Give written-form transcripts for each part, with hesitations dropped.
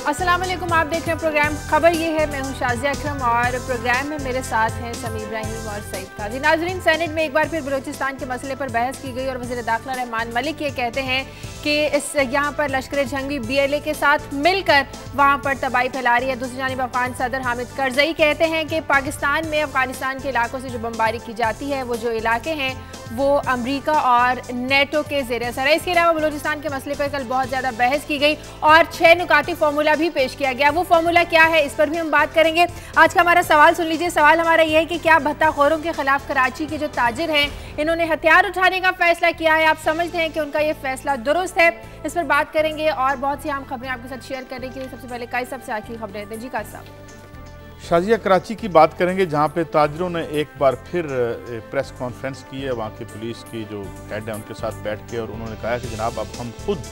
अस्सलाम वालेकुम, आप देख रहे हैं प्रोग्राम खबर ये है। मैं हूं शाज़िया अकरम और प्रोग्राम में मेरे साथ हैं समी इब्राहिम और सईद काजी। नाज़रीन, सेनेट में एक बार फिर बलूचिस्तान के मसले पर बहस की गई और वज़ीर दाखिला रहमान मलिक ये कहते हैं कि यहाँ पर लश्कर जंगी BLA के साथ मिलकर वहाँ पर तबाही फैला रही है। दूसरी जानिब अफगान सदर हामिद करज़ई कहते हैं कि पाकिस्तान में अफगानिस्तान के इलाकों से जो बमबारी की जाती है वो जो इलाके हैं वो अमरीका और नेटो के ज़ेर असर है। इसके अलावा बलूचिस्तान के मसले पर कल बहुत ज़्यादा बहस की गई और 6 नुकाती फार्मूला भी पेश किया गया। वो फार्मूला क्या है, इस पर भी हम बात करेंगे। आज का हमारा सवाल सुन लीजिए। सवाल हमारा यह है कि क्या भत्ताखोरों के खिलाफ कराची के जो ताजिर हैं इन्होंने हथियार उठाने का फैसला किया है? आप समझते हैं कि उनका ये फैसला दुरुस्त है? इस पर बात करेंगे और बहुत सी अहम खबरें आपके साथ शेयर करने के लिए सबसे पहले काई सबसे आखिरी खबरें देते हैं। जी काजी साहब। शाजिया, कराची की बात करेंगे जहाँ पे ताजरों ने एक बार फिर प्रेस कॉन्फ्रेंस की है। वहाँ की पुलिस की जो हेड है उनके साथ बैठ के और उन्होंने कहा कि जनाब अब हम खुद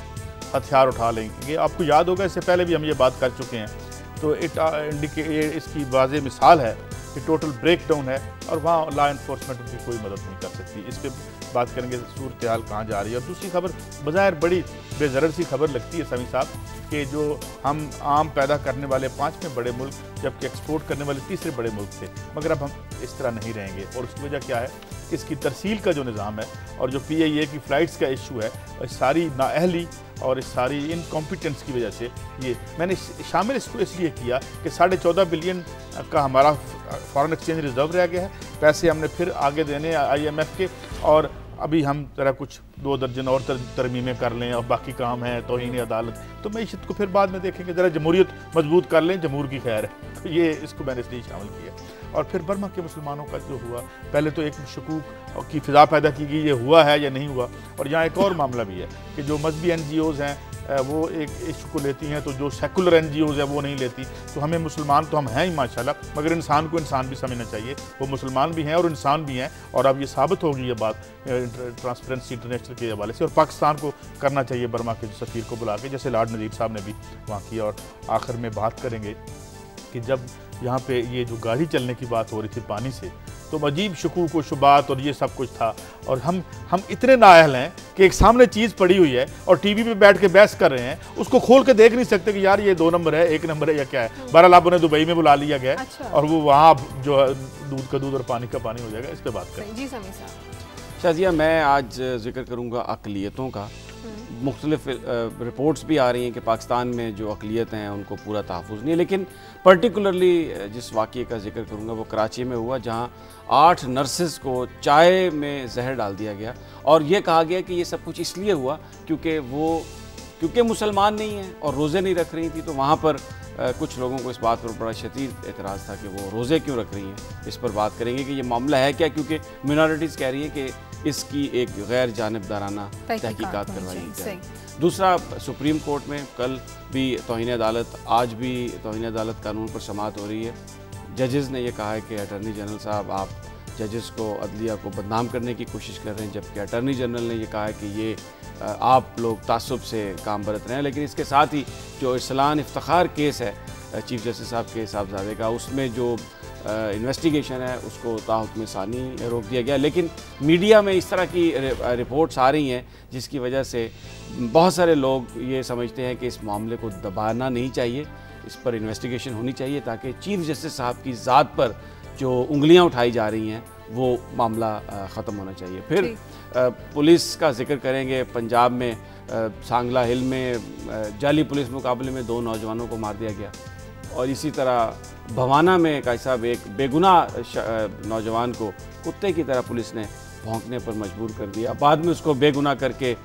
हथियार उठा लेंगे। आपको याद होगा इससे पहले भी हम ये बात कर चुके हैं। तो इसकी वाज़ेह मिसाल है कि टोटल ब्रेक डाउन है और वहाँ लॉ इन्फोर्समेंट उनकी कोई मदद नहीं कर सकती। इस पर बात करेंगे सूरत हाल कहाँ जा रही है। और दूसरी खबर बज़ाहिर बड़ी बेज़रर सी खबर लगती है समी साहब कि जो हम आम पैदा करने वाले 5वें बड़े मुल्क जबकि एक्सपोर्ट करने वाले 3रे बड़े मुल्क थे, मगर अब हम इस तरह नहीं रहेंगे। और उसकी वजह क्या है? इसकी तरसील का जो निज़ाम है और जो PIA की फ़्लाइट्स का इशू है, सारी नाअहली और इस सारी इनकॉम्पिटेंस की वजह से ये मैंने शामिल इसको इसलिए किया कि 14.5 बिलियन का हमारा फॉरेन एक्सचेंज रिजर्व रह गया है। पैसे हमने फिर आगे देने IMF के और अभी हम ज़रा कुछ 2 दर्जन और तरमीमें कर लें और बाकी काम है तौहीन अदालत, तो मैशत को फिर बाद में देखेंगे। ज़रा जमहूरियत मजबूत कर लें, जमहूर की खैर है। तो ये इसको मैंने इसलिए शामिल किया। और फिर बर्मा के मुसलमानों का जो हुआ, पहले तो एक शकूक की फ़िज़ा पैदा की गई, ये हुआ है या नहीं हुआ। और यहाँ एक और मामला भी है कि जो मजहबी NGOs हैं वो एक इशू को लेती हैं तो जो सेकुलर NGOs है वो नहीं लेती। तो हमें मुसलमान तो हम हैं ही माशाल्लाह, मगर इंसान को इंसान भी समझना चाहिए। वो मुसलमान भी हैं और इंसान भी हैं। और अब ये साबित होगी ये बात ट्रांसपेरेंसी इंटरनेशनल के हवाले से। और पाकिस्तान को करना चाहिए बर्मा के सफ़ीर को बुला के, जैसे लॉर्ड नज़ीर साहब ने भी वहाँ किया। और आखिर में बात करेंगे कि जब यहाँ पे ये जो गाड़ी चलने की बात हो रही थी पानी से, तो अजीब शकूक व शुबात और ये सब कुछ था। और हम इतने नाअहल हैं कि एक सामने चीज़ पड़ी हुई है और TV पे बैठ के बहस कर रहे हैं, उसको खोल के देख नहीं सकते कि यार ये 2 नंबर है, 1 नंबर है या क्या है। बहरहाल आप उन्हें दुबई में बुला लिया गया है और वो वहाँ जो है दूध का दूध और पानी का पानी हो जाएगा। इस पर बात करें। जी समी साहब। शाजिया, मैं आज जिक्र करूँगा अक़लियतों का। मुख्तलिफ रिपोर्ट्स भी आ रही हैं कि पाकिस्तान में जो अक़लियत हैं उनको पूरा तहफ़्फ़ुज़ नहीं है, लेकिन पर्टिकुलरली जिस वाक़ये का जिक्र करूँगा वो कराची में हुआ, जहाँ 8 नर्सेस को चाय में जहर डाल दिया गया और ये कहा गया कि ये सब कुछ इसलिए हुआ क्योंकि मुसलमान नहीं हैं और रोज़े नहीं रख रही थी। तो वहाँ पर कुछ लोगों को इस बात पर बड़ा शदीद एतराज़ था कि वो रोज़े क्यों रख रही हैं। इस पर बात करेंगे कि ये मामला है क्या, क्योंकि मिनॉरिटीज़ कह रही हैं कि इसकी एक गैर जानिबदाराना तहकीकात करवाई जाए। दूसरा, सुप्रीम कोर्ट में कल भी तौहीन अदालत, आज भी तौहीन अदालत कानून पर समाअत हो रही है। जजेस ने यह कहा है कि अटॉर्नी जनरल साहब आप जजेस को, अदलिया को बदनाम करने की कोशिश कर रहे हैं, जबकि अटॉर्नी जनरल ने यह कहा है कि ये आप लोग तासुब से काम बरत रहे हैं। लेकिन इसके साथ ही जो इरसलान इफ्तिखार केस है चीफ जस्टिस साहब के साहबजादे का, उसमें जो इन्वेस्टिगेशन है उसको ताहुक्म सानी रोक दिया गया। लेकिन मीडिया में इस तरह की रिपोर्ट्स आ रही हैं जिसकी वजह से बहुत सारे लोग ये समझते हैं कि इस मामले को दबाना नहीं चाहिए, इस पर इन्वेस्टिगेशन होनी चाहिए ताकि चीफ जस्टिस साहब की ज़ात पर जो उंगलियां उठाई जा रही हैं वो मामला ख़त्म होना चाहिए। फिर पुलिस का जिक्र करेंगे। पंजाब में सांगला हिल में जाली पुलिस मुकाबले में 2 नौजवानों को मार दिया गया और इसी तरह भवाना में काजी साहब एक बेगुनाह नौजवान को कुत्ते की तरह पुलिस ने भौंकने पर मजबूर कर दिया, बाद में उसको बेगुनाह करके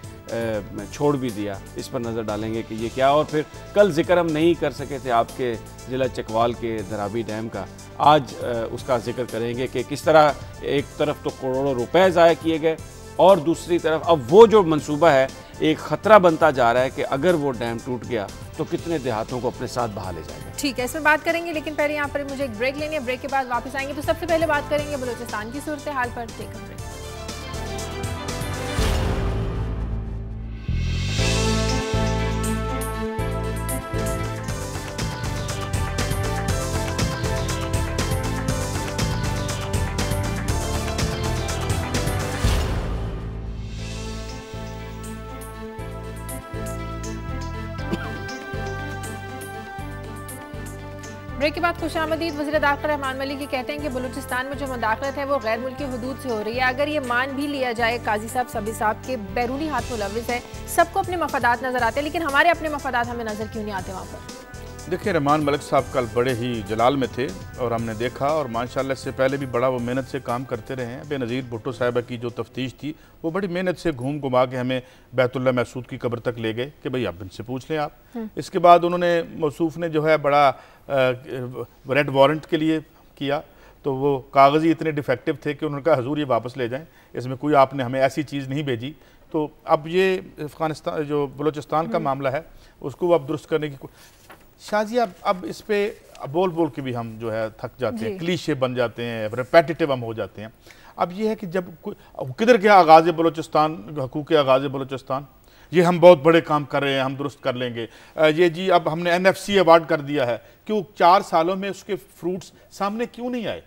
छोड़ भी दिया। इस पर नज़र डालेंगे कि ये क्या। और फिर कल जिक्र हम नहीं कर सके थे आपके ज़िला चकवाल के धराबी डैम का, आज उसका जिक्र करेंगे कि किस तरह एक तरफ तो करोड़ों रुपए ज़ाया किए गए और दूसरी तरफ अब वो जो मंसूबा है एक ख़तरा बनता जा रहा है कि अगर वो डैम टूट गया तो कितने देहातों को अपने साथ बहा ले जाएगा। ठीक है, इसमें बात करेंगे, लेकिन पहले यहाँ पर मुझे एक ब्रेक लेनी है। ब्रेक के बाद वापस आएंगे। तो सबसे पहले बात करेंगे बलूचिस्तान की सूरत हाल पर। Take a break. ब्रेक के बाद खुशामदीद वज़ीर दाखिला रहमान मलिक ये कहते हैं कि बलूचिस्तान में जो मुदाखलत है वो गैर मुल्की हदूद से हो रही है। अगर ये मान भी लिया जाए काजी साहब सबी साहब के बैरूनी हाथ मुलविस है, सबको अपने मफादात नज़र आते हैं, लेकिन हमारे अपने मफादात हमें नज़र क्यों नहीं आते वहाँ पर? देखिए, रहमान मलिक साहब कल बड़े ही जलाल में थे और हमने देखा, और माशाल्लाह से पहले भी बड़ा वो मेहनत से काम करते रहे हैं। बेनज़ीर भुट्टो साहिबा की जो तफ्तीश थी वो बड़ी मेहनत से घूम घुमा के हमें बैतुल्लाह महसूद की कब्र तक ले गए कि भाई आप इनसे पूछ लें आप। इसके बाद उन्होंने मौसूफ ने जो है बड़ा रेड वारंट के लिए किया, तो वो कागज़ी इतने डिफेक्टिव थे कि उन्होंने कहा हजूर ये वापस ले जाएँ, इसमें कोई आपने हमें ऐसी चीज़ नहीं भेजी। तो अब ये अफ़गानिस्तान जो बलूचिस्तान का मामला है उसको अब दुरुस्त करने की शाजिया, अब इस पे बोल बोल के भी हम जो है थक जाते हैं, क्लीशे बन जाते हैं, रिपेटिटिव हम हो जाते हैं। अब ये है कि जब किधर गया आगाज़ बलूचिस्तान, हकूक़ आगाज़ बलूचिस्तान, ये हम बहुत बड़े काम कर रहे हैं, हम दुरुस्त कर लेंगे। ये जी अब हमने NFC अवार्ड कर दिया है, क्यों 4 सालों में उसके फ्रूट्स सामने क्यों नहीं आए?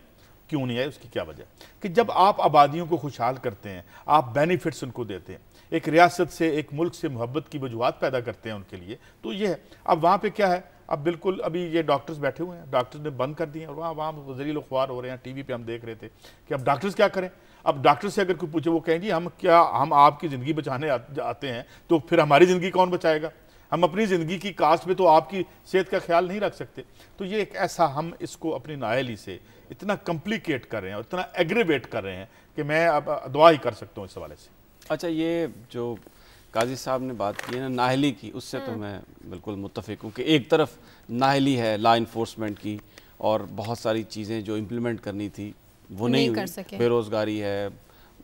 क्यों नहीं आए? उसकी क्या वजह कि जब आप आबादियों को खुशहाल करते हैं, आप बेनिफिट्स उनको देते हैं, एक रियासत से, एक मुल्क से मोहब्बत की वजूहात पैदा करते हैं उनके लिए, तो ये है। अब वहाँ पे क्या है, अब बिल्कुल अभी ये डॉक्टर्स बैठे हुए हैं, डॉक्टर्स ने बंद कर दिए और वहाँ ज़रील अखबार हो रहे हैं, TV पे हम देख रहे थे कि अब डॉक्टर्स क्या करें। अब डॉक्टर से अगर कोई पूछे, वो कहेंगे हम आपकी ज़िंदगी बचाने आते हैं, तो फिर हमारी ज़िंदगी कौन बचाएगा? हम अपनी ज़िंदगी की कास्ट में तो आपकी सेहत का ख्याल नहीं रख सकते। तो ये एक ऐसा, हम इसको अपनी नाअहली से इतना कम्प्लिकेट कर रहे हैं और इतना एग्रीवेट कर रहे हैं कि मैं अब दुआ ही कर सकता हूँ इस हवाले से। अच्छा, ये जो काजी साहब ने बात की है ना नाहली की, उससे तो मैं बिल्कुल मुत्तफिक हूँ कि एक तरफ नाहली है लॉ इन्फोर्समेंट की और बहुत सारी चीज़ें जो इम्प्लीमेंट करनी थी वो नहीं हुई, बेरोज़गारी है,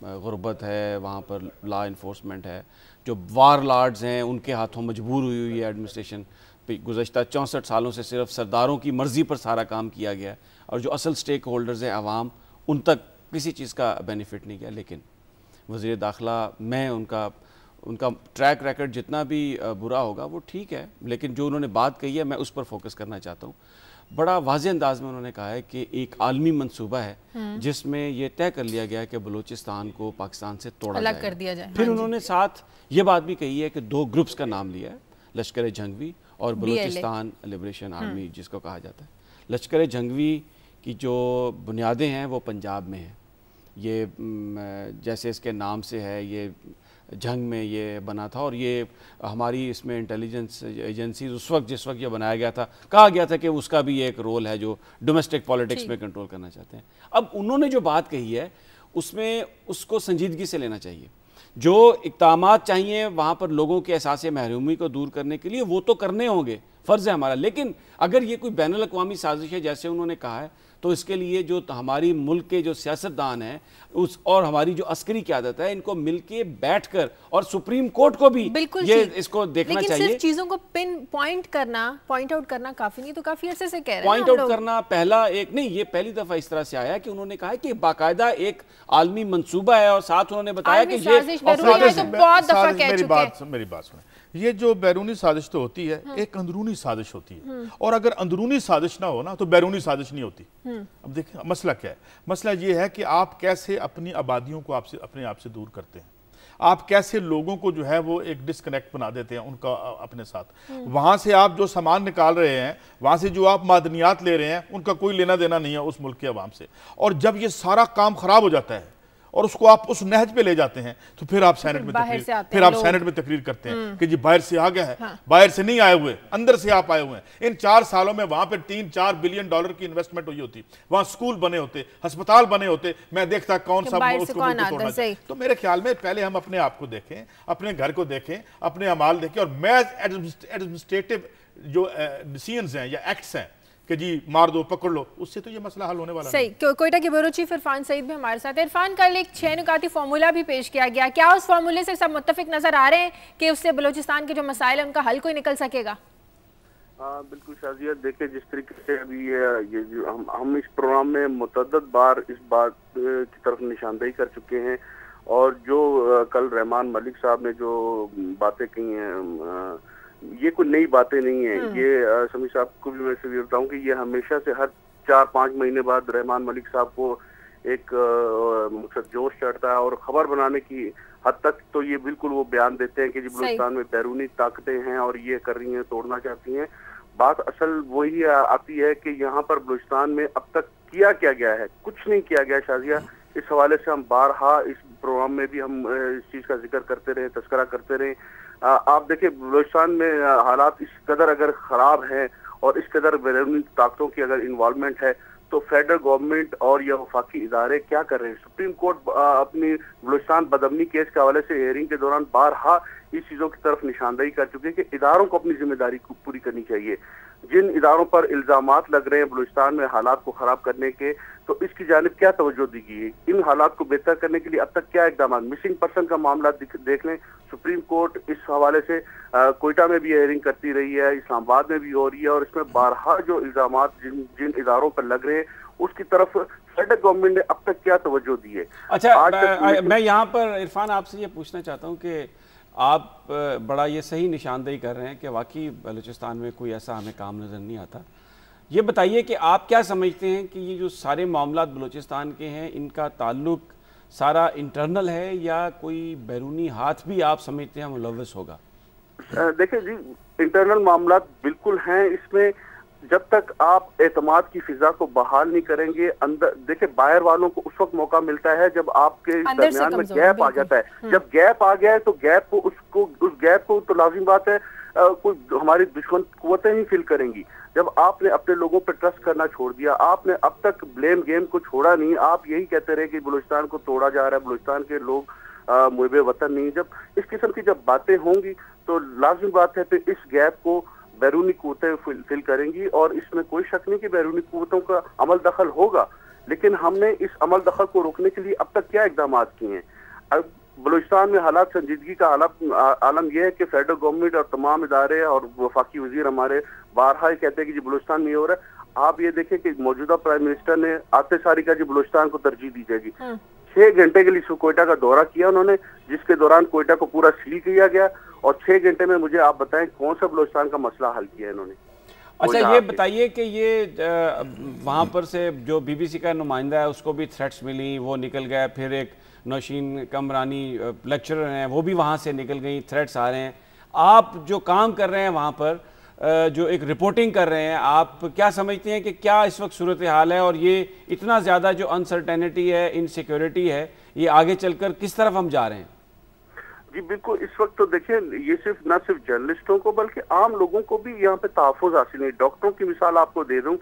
गुर्बत है, वहाँ पर लॉ इन्फोर्समेंट है, जो वार लॉर्ड्स हैं उनके हाथों मजबूर हुई है एडमिनिस्ट्रेशन। गुज़श्ता 64 सालों से सिर्फ सरदारों की मर्ज़ी पर सारा काम किया गया और जो असल स्टेक होल्डर्स हैं आवाम, उन तक किसी चीज़ का बेनिफिट नहीं गया। लेकिन वज़ीर दाखिला, मैं उनका ट्रैक रिकॉर्ड जितना भी बुरा होगा वो ठीक है, लेकिन जो उन्होंने बात कही है मैं उस पर फोकस करना चाहता हूँ। बड़ा वाज़ेह अंदाज में उन्होंने कहा है कि एक आलमी मंसूबा है जिसमें ये तय कर लिया गया है कि बलूचिस्तान को पाकिस्तान से तोड़ा अलग कर दिया जाए। फिर उन्होंने साथ ये बात भी कही है कि 2 ग्रुप्स का नाम लिया है, लश्कर जंगवी और बलूचिस्तान लिबरेशन आर्मी जिसको कहा जाता है। लश्कर जंगवी की जो बुनियादें हैं वो पंजाब में हैं, ये जैसे इसके नाम से है, ये जंग में ये बना था और ये हमारी इसमें इंटेलिजेंस एजेंसीज जिस वक्त ये बनाया गया था, कहा गया था कि उसका भी एक रोल है जो डोमेस्टिक पॉलिटिक्स में कंट्रोल करना चाहते हैं। अब उन्होंने जो बात कही है उसमें उसको संजीदगी से लेना चाहिए। जो इक़दामात चाहिए वहाँ पर लोगों के एहसास महरूमी को दूर करने के लिए वो तो करने होंगे, फ़र्ज़ है हमारा, लेकिन अगर ये कोई बैनुल अक़वामी साजिश है जैसे उन्होंने कहा है, तो इसके लिए जो हमारी मुल्क के जो सियासतदान हैं उस और हमारी जो अस्करी क़यादत है, इनको मिलके बैठकर और सुप्रीम कोर्ट को भी ये इसको देखना चाहिए। लेकिन सिर्फ चीज़ों को पॉइंट आउट करना काफ़ी नहीं, तो काफ़ी अरसे से कह रहे हैं पॉइंट आउट करना पहला एक नहीं, ये पहली दफ़ा इस तरह से आया कि उन्होंने कहा कि बाकायदा एक आलमी मंसूबा है और साथ उन्होंने बताया कि ये मेरी बात सुने, ये जो बैरूनी साजिश तो होती है, एक अंदरूनी साजिश होती है, और अगर अंदरूनी साजिश ना हो ना तो बैरूनी साजिश नहीं होती। अब देखिए मसला क्या है, मसला ये है कि आप कैसे अपनी आबादियों को अपने आप से दूर करते हैं, आप कैसे लोगों को जो है वो एक डिस्कनेक्ट बना देते हैं उनका अपने साथ। वहां से आप जो सामान निकाल रहे हैं, वहां से जो आप मादनियात ले रहे हैं, उनका कोई लेना देना नहीं है उस मुल्क के अवाम से। और जब ये सारा काम खराब हो जाता है और उसको आप उस नहज पे ले जाते हैं, तो फिर आप सेनेट में तकरीर करते हैं कि जी बाहर से आ गया है। बाहर से नहीं आए हुए, अंदर से आप आए हुए हैं। इन 4 सालों में वहां पे $3-4 बिलियन की इन्वेस्टमेंट हुई होती, वहां स्कूल बने होते, अस्पताल बने होते, मैं देखता कौन सा उसको तोड़ना चाहिए। तो मेरे ख्याल में पहले हम अपने आप को देखें, अपने घर को देखें, अपने अमाल देखें, और मैं एडमिनिस्ट्रेटिव जो डिसीजंस हैं या एक्ट्स हैं कि जी मार दो पकड़ लो, उससे तो ये मसला हल होने वाला सही। कोयटा के ब्यूरो चीफ इरफान सईद भी हमारे साथ है। इरफान, कल एक 6 नुकाती फार्मूला भी पेश किया गया, क्या उस फार्मूले से सब मुत्तफिक नजर आ रहे हैं कि उससे बलूचिस्तान के जो मसाइल है उनका हल कोई निकल सकेगा? बिल्कुल शाजिया, देखिए जिस तरीके से अभी ये जो हम इस प्रोग्राम में मुतअद्दिद बार इस बात की तरफ निशानदेही कर चुके हैं, और जो कल रहमान मलिक साहब ने जो बातें कही हैं ये कोई नई बातें नहीं है। ये समी साहब को भी मैं से बताऊं कि ये हमेशा से हर 4-5 महीने बाद रहमान मलिक साहब को एक मकसद जोश चढ़ता है, और खबर बनाने की हद तक तो ये बिल्कुल वो बयान देते हैं कि जी बलूचिस्तान में बैरूनी ताकतें हैं और ये कर रही हैं, तोड़ना चाहती हैं। बात असल वही आती है कि यहाँ पर बलूचिस्तान में अब तक किया क्या गया है, कुछ नहीं किया गया शाजिया। इस हवाले से हम बारहा इस प्रोग्राम में भी हम इस चीज़ का जिक्र करते रहे, तस्करा करते रहे। आप देखिए बलूचिस्तान में हालात इस कदर अगर ख़राब हैं और इस कदर बैरूनी ताकतों की अगर इन्वॉल्वमेंट है तो फेडरल गवर्नमेंट और या वफाकी इदारे क्या कर रहे हैं। सुप्रीम कोर्ट अपनी बलूचिस्तान बदअमनी केस के हवाले से हियरिंग के दौरान बारहा इस चीज़ों की तरफ निशानदही कर चुके हैं कि इदारों को अपनी जिम्मेदारी को पूरी करनी चाहिए। जिन इदारों पर इल्ज़ामात लग रहे हैं बलूचिस्तान में हालात को ख़राब करने के, तो इसकी जानिब क्या तवज्जो दी गई है, इन हालात को बेहतर करने के लिए अब तक क्या इक़दाम। मिसिंग पर्सन का मामला देख लें, सुप्रीम कोर्ट इस हवाले से कोयटा में भी हियरिंग करती रही है, इस्लामाबाद में भी हो रही है, और इसमें बारहा जो इल्ज़ामात जिन इदारों पर लग रहे हैं उसकी तरफ फेडरल गवर्नमेंट ने अब तक क्या तवज्जो दी है। अच्छा, मैं यहाँ पर इरफान आपसे ये पूछना चाहता हूँ कि आप बड़ा ये सही निशानदेही कर रहे हैं कि वाकई बलूचिस्तान में कोई ऐसा हमें काम नज़र नहीं आता। ये बताइए कि आप क्या समझते हैं कि ये जो सारे मामलात बलूचिस्तान के हैं इनका ताल्लुक सारा इंटरनल है या कोई बैरूनी हाथ भी आप समझते हैं मुलव्वस होगा? देखिए जी, इंटरनल मामलात बिल्कुल हैं इसमें। जब तक आप एतमाद की फिजा को बहाल नहीं करेंगे, अंदर देखिए बाहर वालों को उस वक्त मौका मिलता है जब आपके दरमियान में गैप आ जाता है। जब गैप आ गया है तो गैप को उस गैप को तो लाजिम बात है कोई हमारी दुश्मन कुव्वतें ही फिल करेंगी। जब आपने अपने लोगों पर ट्रस्ट करना छोड़ दिया, आपने अब तक ब्लेम गेम को छोड़ा नहीं, आप यही कहते रहे कि बलूचिस्तान को तोड़ा जा रहा है, बलूचिस्तान के लोग मुहिब वतन नहीं। जब इस किस्म की जब बातें होंगी तो लाजिम बात है कि इस गैप को बैरूनी कुव्वतें फिल करेंगी, और इसमें कोई शक नहीं कि बैरूनी कुव्वतों का अमल दखल होगा। लेकिन हमने इस अमल दखल को रोकने के लिए अब तक क्या इकदाम किए हैं। अब बलूचिस्तान में हालात संजीदगी का आलम यह है कि फेडरल गवर्नमेंट और तमाम इदारे और वफाकी वजीर हमारे बारहा कहते हैं कि जी बलूचिस्तान में ये हो रहा है। आप ये देखें कि मौजूदा प्राइम मिनिस्टर ने आते सारी का जी बलूचिस्तान को तरजीह दी जाएगी। 6 घंटे के लिए कोयटा का दौरा किया उन्होंने, जिसके दौरान कोयटा को पूरा सील किया गया, और 6 घंटे में मुझे आप बताएं कौन सा बलूचिस्तान का मसला हल किया इन्होंने। अच्छा, ये बताइए कि ये वहाँ पर से जो BBC का नुमाइंदा है उसको भी थ्रेट्स मिली, वो निकल गया। फिर एक नौशीन कमरानी लेक्चरर हैं, वो भी वहाँ से निकल गई, थ्रेट्स आ रहे हैं। आप जो काम कर रहे हैं वहाँ पर, जो एक रिपोर्टिंग कर रहे हैं, आप क्या समझते हैं कि क्या इस वक्त सूरत हाल है, और ये इतना ज़्यादा जो अनसर्टेनिटी है, इनसिक्योरिटी है, ये आगे चलकर किस तरफ हम जा रहे हैं? जी बिल्कुल, इस वक्त तो देखिए ये सिर्फ न सिर्फ जर्नलिस्टों को बल्कि आम लोगों को भी यहाँ पे तहफ़्फ़ुज़ हासिल नहीं। डॉक्टरों की मिसाल आपको दे दूं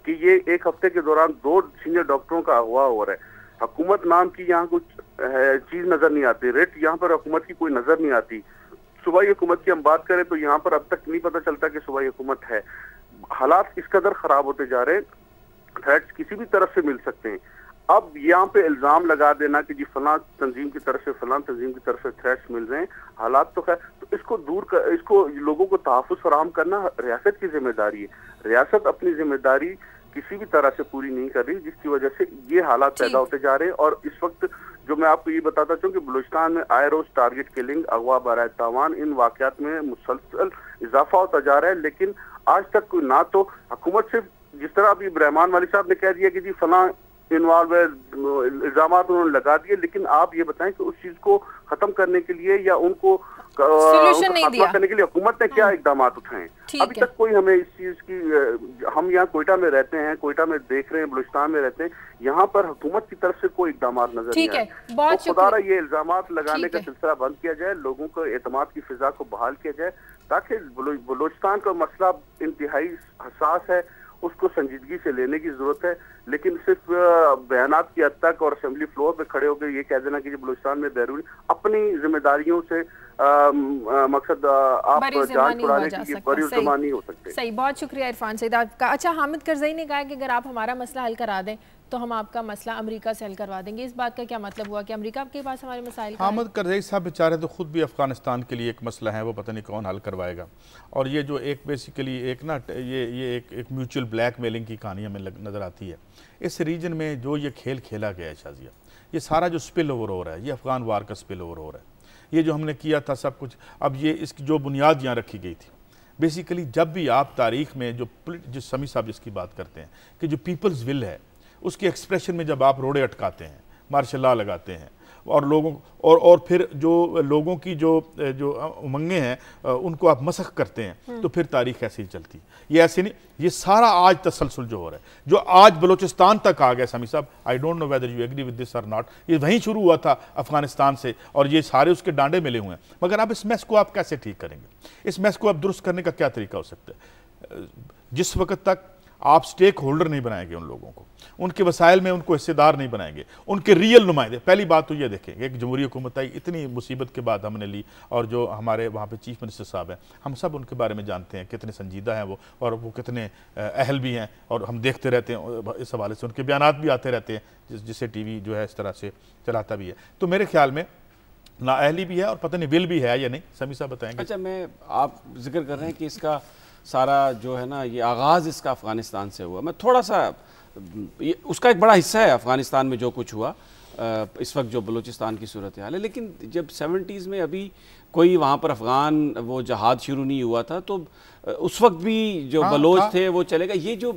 कि ये एक हफ्ते के दौरान 2 सीनियर डॉक्टरों का अगवा हो रहा है। हुकूमत नाम की यहाँ कुछ चीज़ नज़र नहीं आती, रेट यहाँ पर हुकूमत की कोई नज़र नहीं आती। सूबाई हुकूमत की हम बात करें तो यहाँ पर अब तक नहीं पता चलता कि सूबाई हुकूमत है। हालात इस कदर ख़राब होते जा रहे हैं, थ्रेट्स किसी भी तरफ से मिल सकते हैं। अब यहाँ पे इल्ज़ाम लगा देना कि जी फलां तंजीम की तरफ से फलां तंजीम की तरफ से थ्रेट्स मिल रहे हैं, हालात तो खैर, तो इसको लोगों को तहफ़्फ़ुज़ फराहम करना रियासत की जिम्मेदारी है। रियासत अपनी जिम्मेदारी किसी भी तरह से पूरी नहीं कर रही, जिसकी वजह से ये हालात पैदा होते जा रहे हैं। और इस वक्त जो मैं आपको ये बताता चाहूँ कि बलूचिस्तान में आए रोज टारगेट किलिंग, अगवा बराए तावान, इन वाक़यात में मुसलसल इजाफा होता जा रहा है। लेकिन आज तक ना तो हुकूमत से, जिस तरह अभी रहमान वाली साहब ने कह दिया कि जी फलां इन्वॉल्व है, इल्जामात उन्होंने लगा दिए, लेकिन आप ये बताएं कि उस चीज को खत्म करने के लिए या उनको खत्म करने के लिए हुकूमत ने क्या इकदाम उठाए। अभी तक कोई हमें इस चीज की, हम यहाँ कोयटा में रहते हैं, कोयटा में देख रहे हैं, बलूचिस्तान में रहते हैं, यहाँ पर हुकूमत की तरफ से कोई इकदाम नजर नहीं आए। तो खुदारा ये इल्जामात लगाने का सिलसिला बंद किया जाए, लोगों को एतमाद की फिजा को बहाल किया जाए, ताकि बलूचिस्तान का मसला इंतहाई हसास है, उसको संजीदगी से लेने की जरूरत है। लेकिन सिर्फ बयानात की हद तक और असेंबली फ्लोर पे खड़े होकर ये कह देना कि बलूचिस्तान में बैरून अपनी जिम्मेदारियों से मकसद आप जान छुड़ाने की बड़ी ज़मानी हो सकते हैं। सही, बहुत शुक्रिया इरफान सईद आपका। अच्छा, हामिद करज़ई ने कहा कि अगर आप हमारा मसला हल करा दें तो हम आपका मसला अमेरिका से हल करवा देंगे। इस बात का क्या मतलब हुआ कि अमेरिका के पास हमारे मसाइल? हामिद करज़ई साहब बेचारे तो खुद भी अफगानिस्तान के लिए एक मसला है, वो पता नहीं कौन हल करवाएगा। और ये जो एक बेसिकली एक ना ये एक म्यूचुअल ब्लैकमेलिंग की कहानी हमें नज़र आती है इस रीजन में। जो ये खेल खेला गया है शाजिया, ये सारा जो स्पिल ओवर हो रहा है, ये अफगान वार का स्पिल ओवर हो रहा है। ये जो हमने किया था सब कुछ, अब ये इसकी जो बुनियाद यहाँ रखी गई थी, बेसिकली जब भी आप तारीख में जो समी साहब जिसकी बात करते हैं कि जो पीपल्स विल है, उसके एक्सप्रेशन में जब आप रोड़े अटकाते हैं, मार्शल लॉ लगाते हैं, اور لوگوں اور پھر جو لوگوں کی جو امنگیں ہیں ان کو آپ مسخ کرتے ہیں تو پھر تاریخ ایسی ہی چلتی ہے. یہ ایسے نہیں, یہ سارا آج تسلسل جو ہو رہا ہے, جو آج بلوچستان تک آ گیا Sami Sahab, I don't know whether you agree with this or not, یہ وہیں شروع ہوا تھا افغانستان سے اور یہ سارے اس کے ڈانڈے ملے ہوئے ہیں. مگر اب اس میس کو آپ کیسے ٹھیک کریں گے؟ اس میس کو اب درست کرنے کا کیا طریقہ ہو سکتا ہے؟ جس وقت تک آپ سٹیک ہولڈر نہیں بنائیں گے ان لوگوں کو, ان کے وسائل میں ان کو حصے دار نہیں بنائیں گے, ان کے ریئل نمائندے. پہلی بات تو یہ دیکھیں, ایک جمہوری حکومت آئی, اتنی مصیبت کے بعد ہم نے لی, اور جو ہمارے وہاں پہ چیف منسٹر صاحب ہیں, ہم سب ان کے بارے میں جانتے ہیں کتنے سنجیدہ ہیں وہ, اور وہ کتنے اہل بھی ہیں, اور ہم دیکھتے رہتے ہیں اس حوالے سے, ان کے بیانات بھی آتے رہتے ہیں جسے ٹی وی جو ہے اس طرح سے چلاتا بھی ہے. تو میرے خیال میں نااہلی بھی ہے اور پتہ نہیں ول بھی ہے یا نہیں. سمیع صاحب بتائیں گے. اچھا, میں آپ ذکر کر رہے ہیں کہ اس کا سارا جو ہے نا یہ آغاز اس کا افغانستان سے ہوا. میں تھوڑا سا اس کا ایک بڑا حصہ ہے افغانستان میں جو کچھ ہوا اس وقت جو بلوچستان کی صورتحال ہے, لیکن جب 70s میں ابھی کوئی وہاں پر افغان وہ جہاد شروع نہیں ہوا تھا تو اس وقت بھی جو بلوچ تھے وہ چلے گا. یہ جو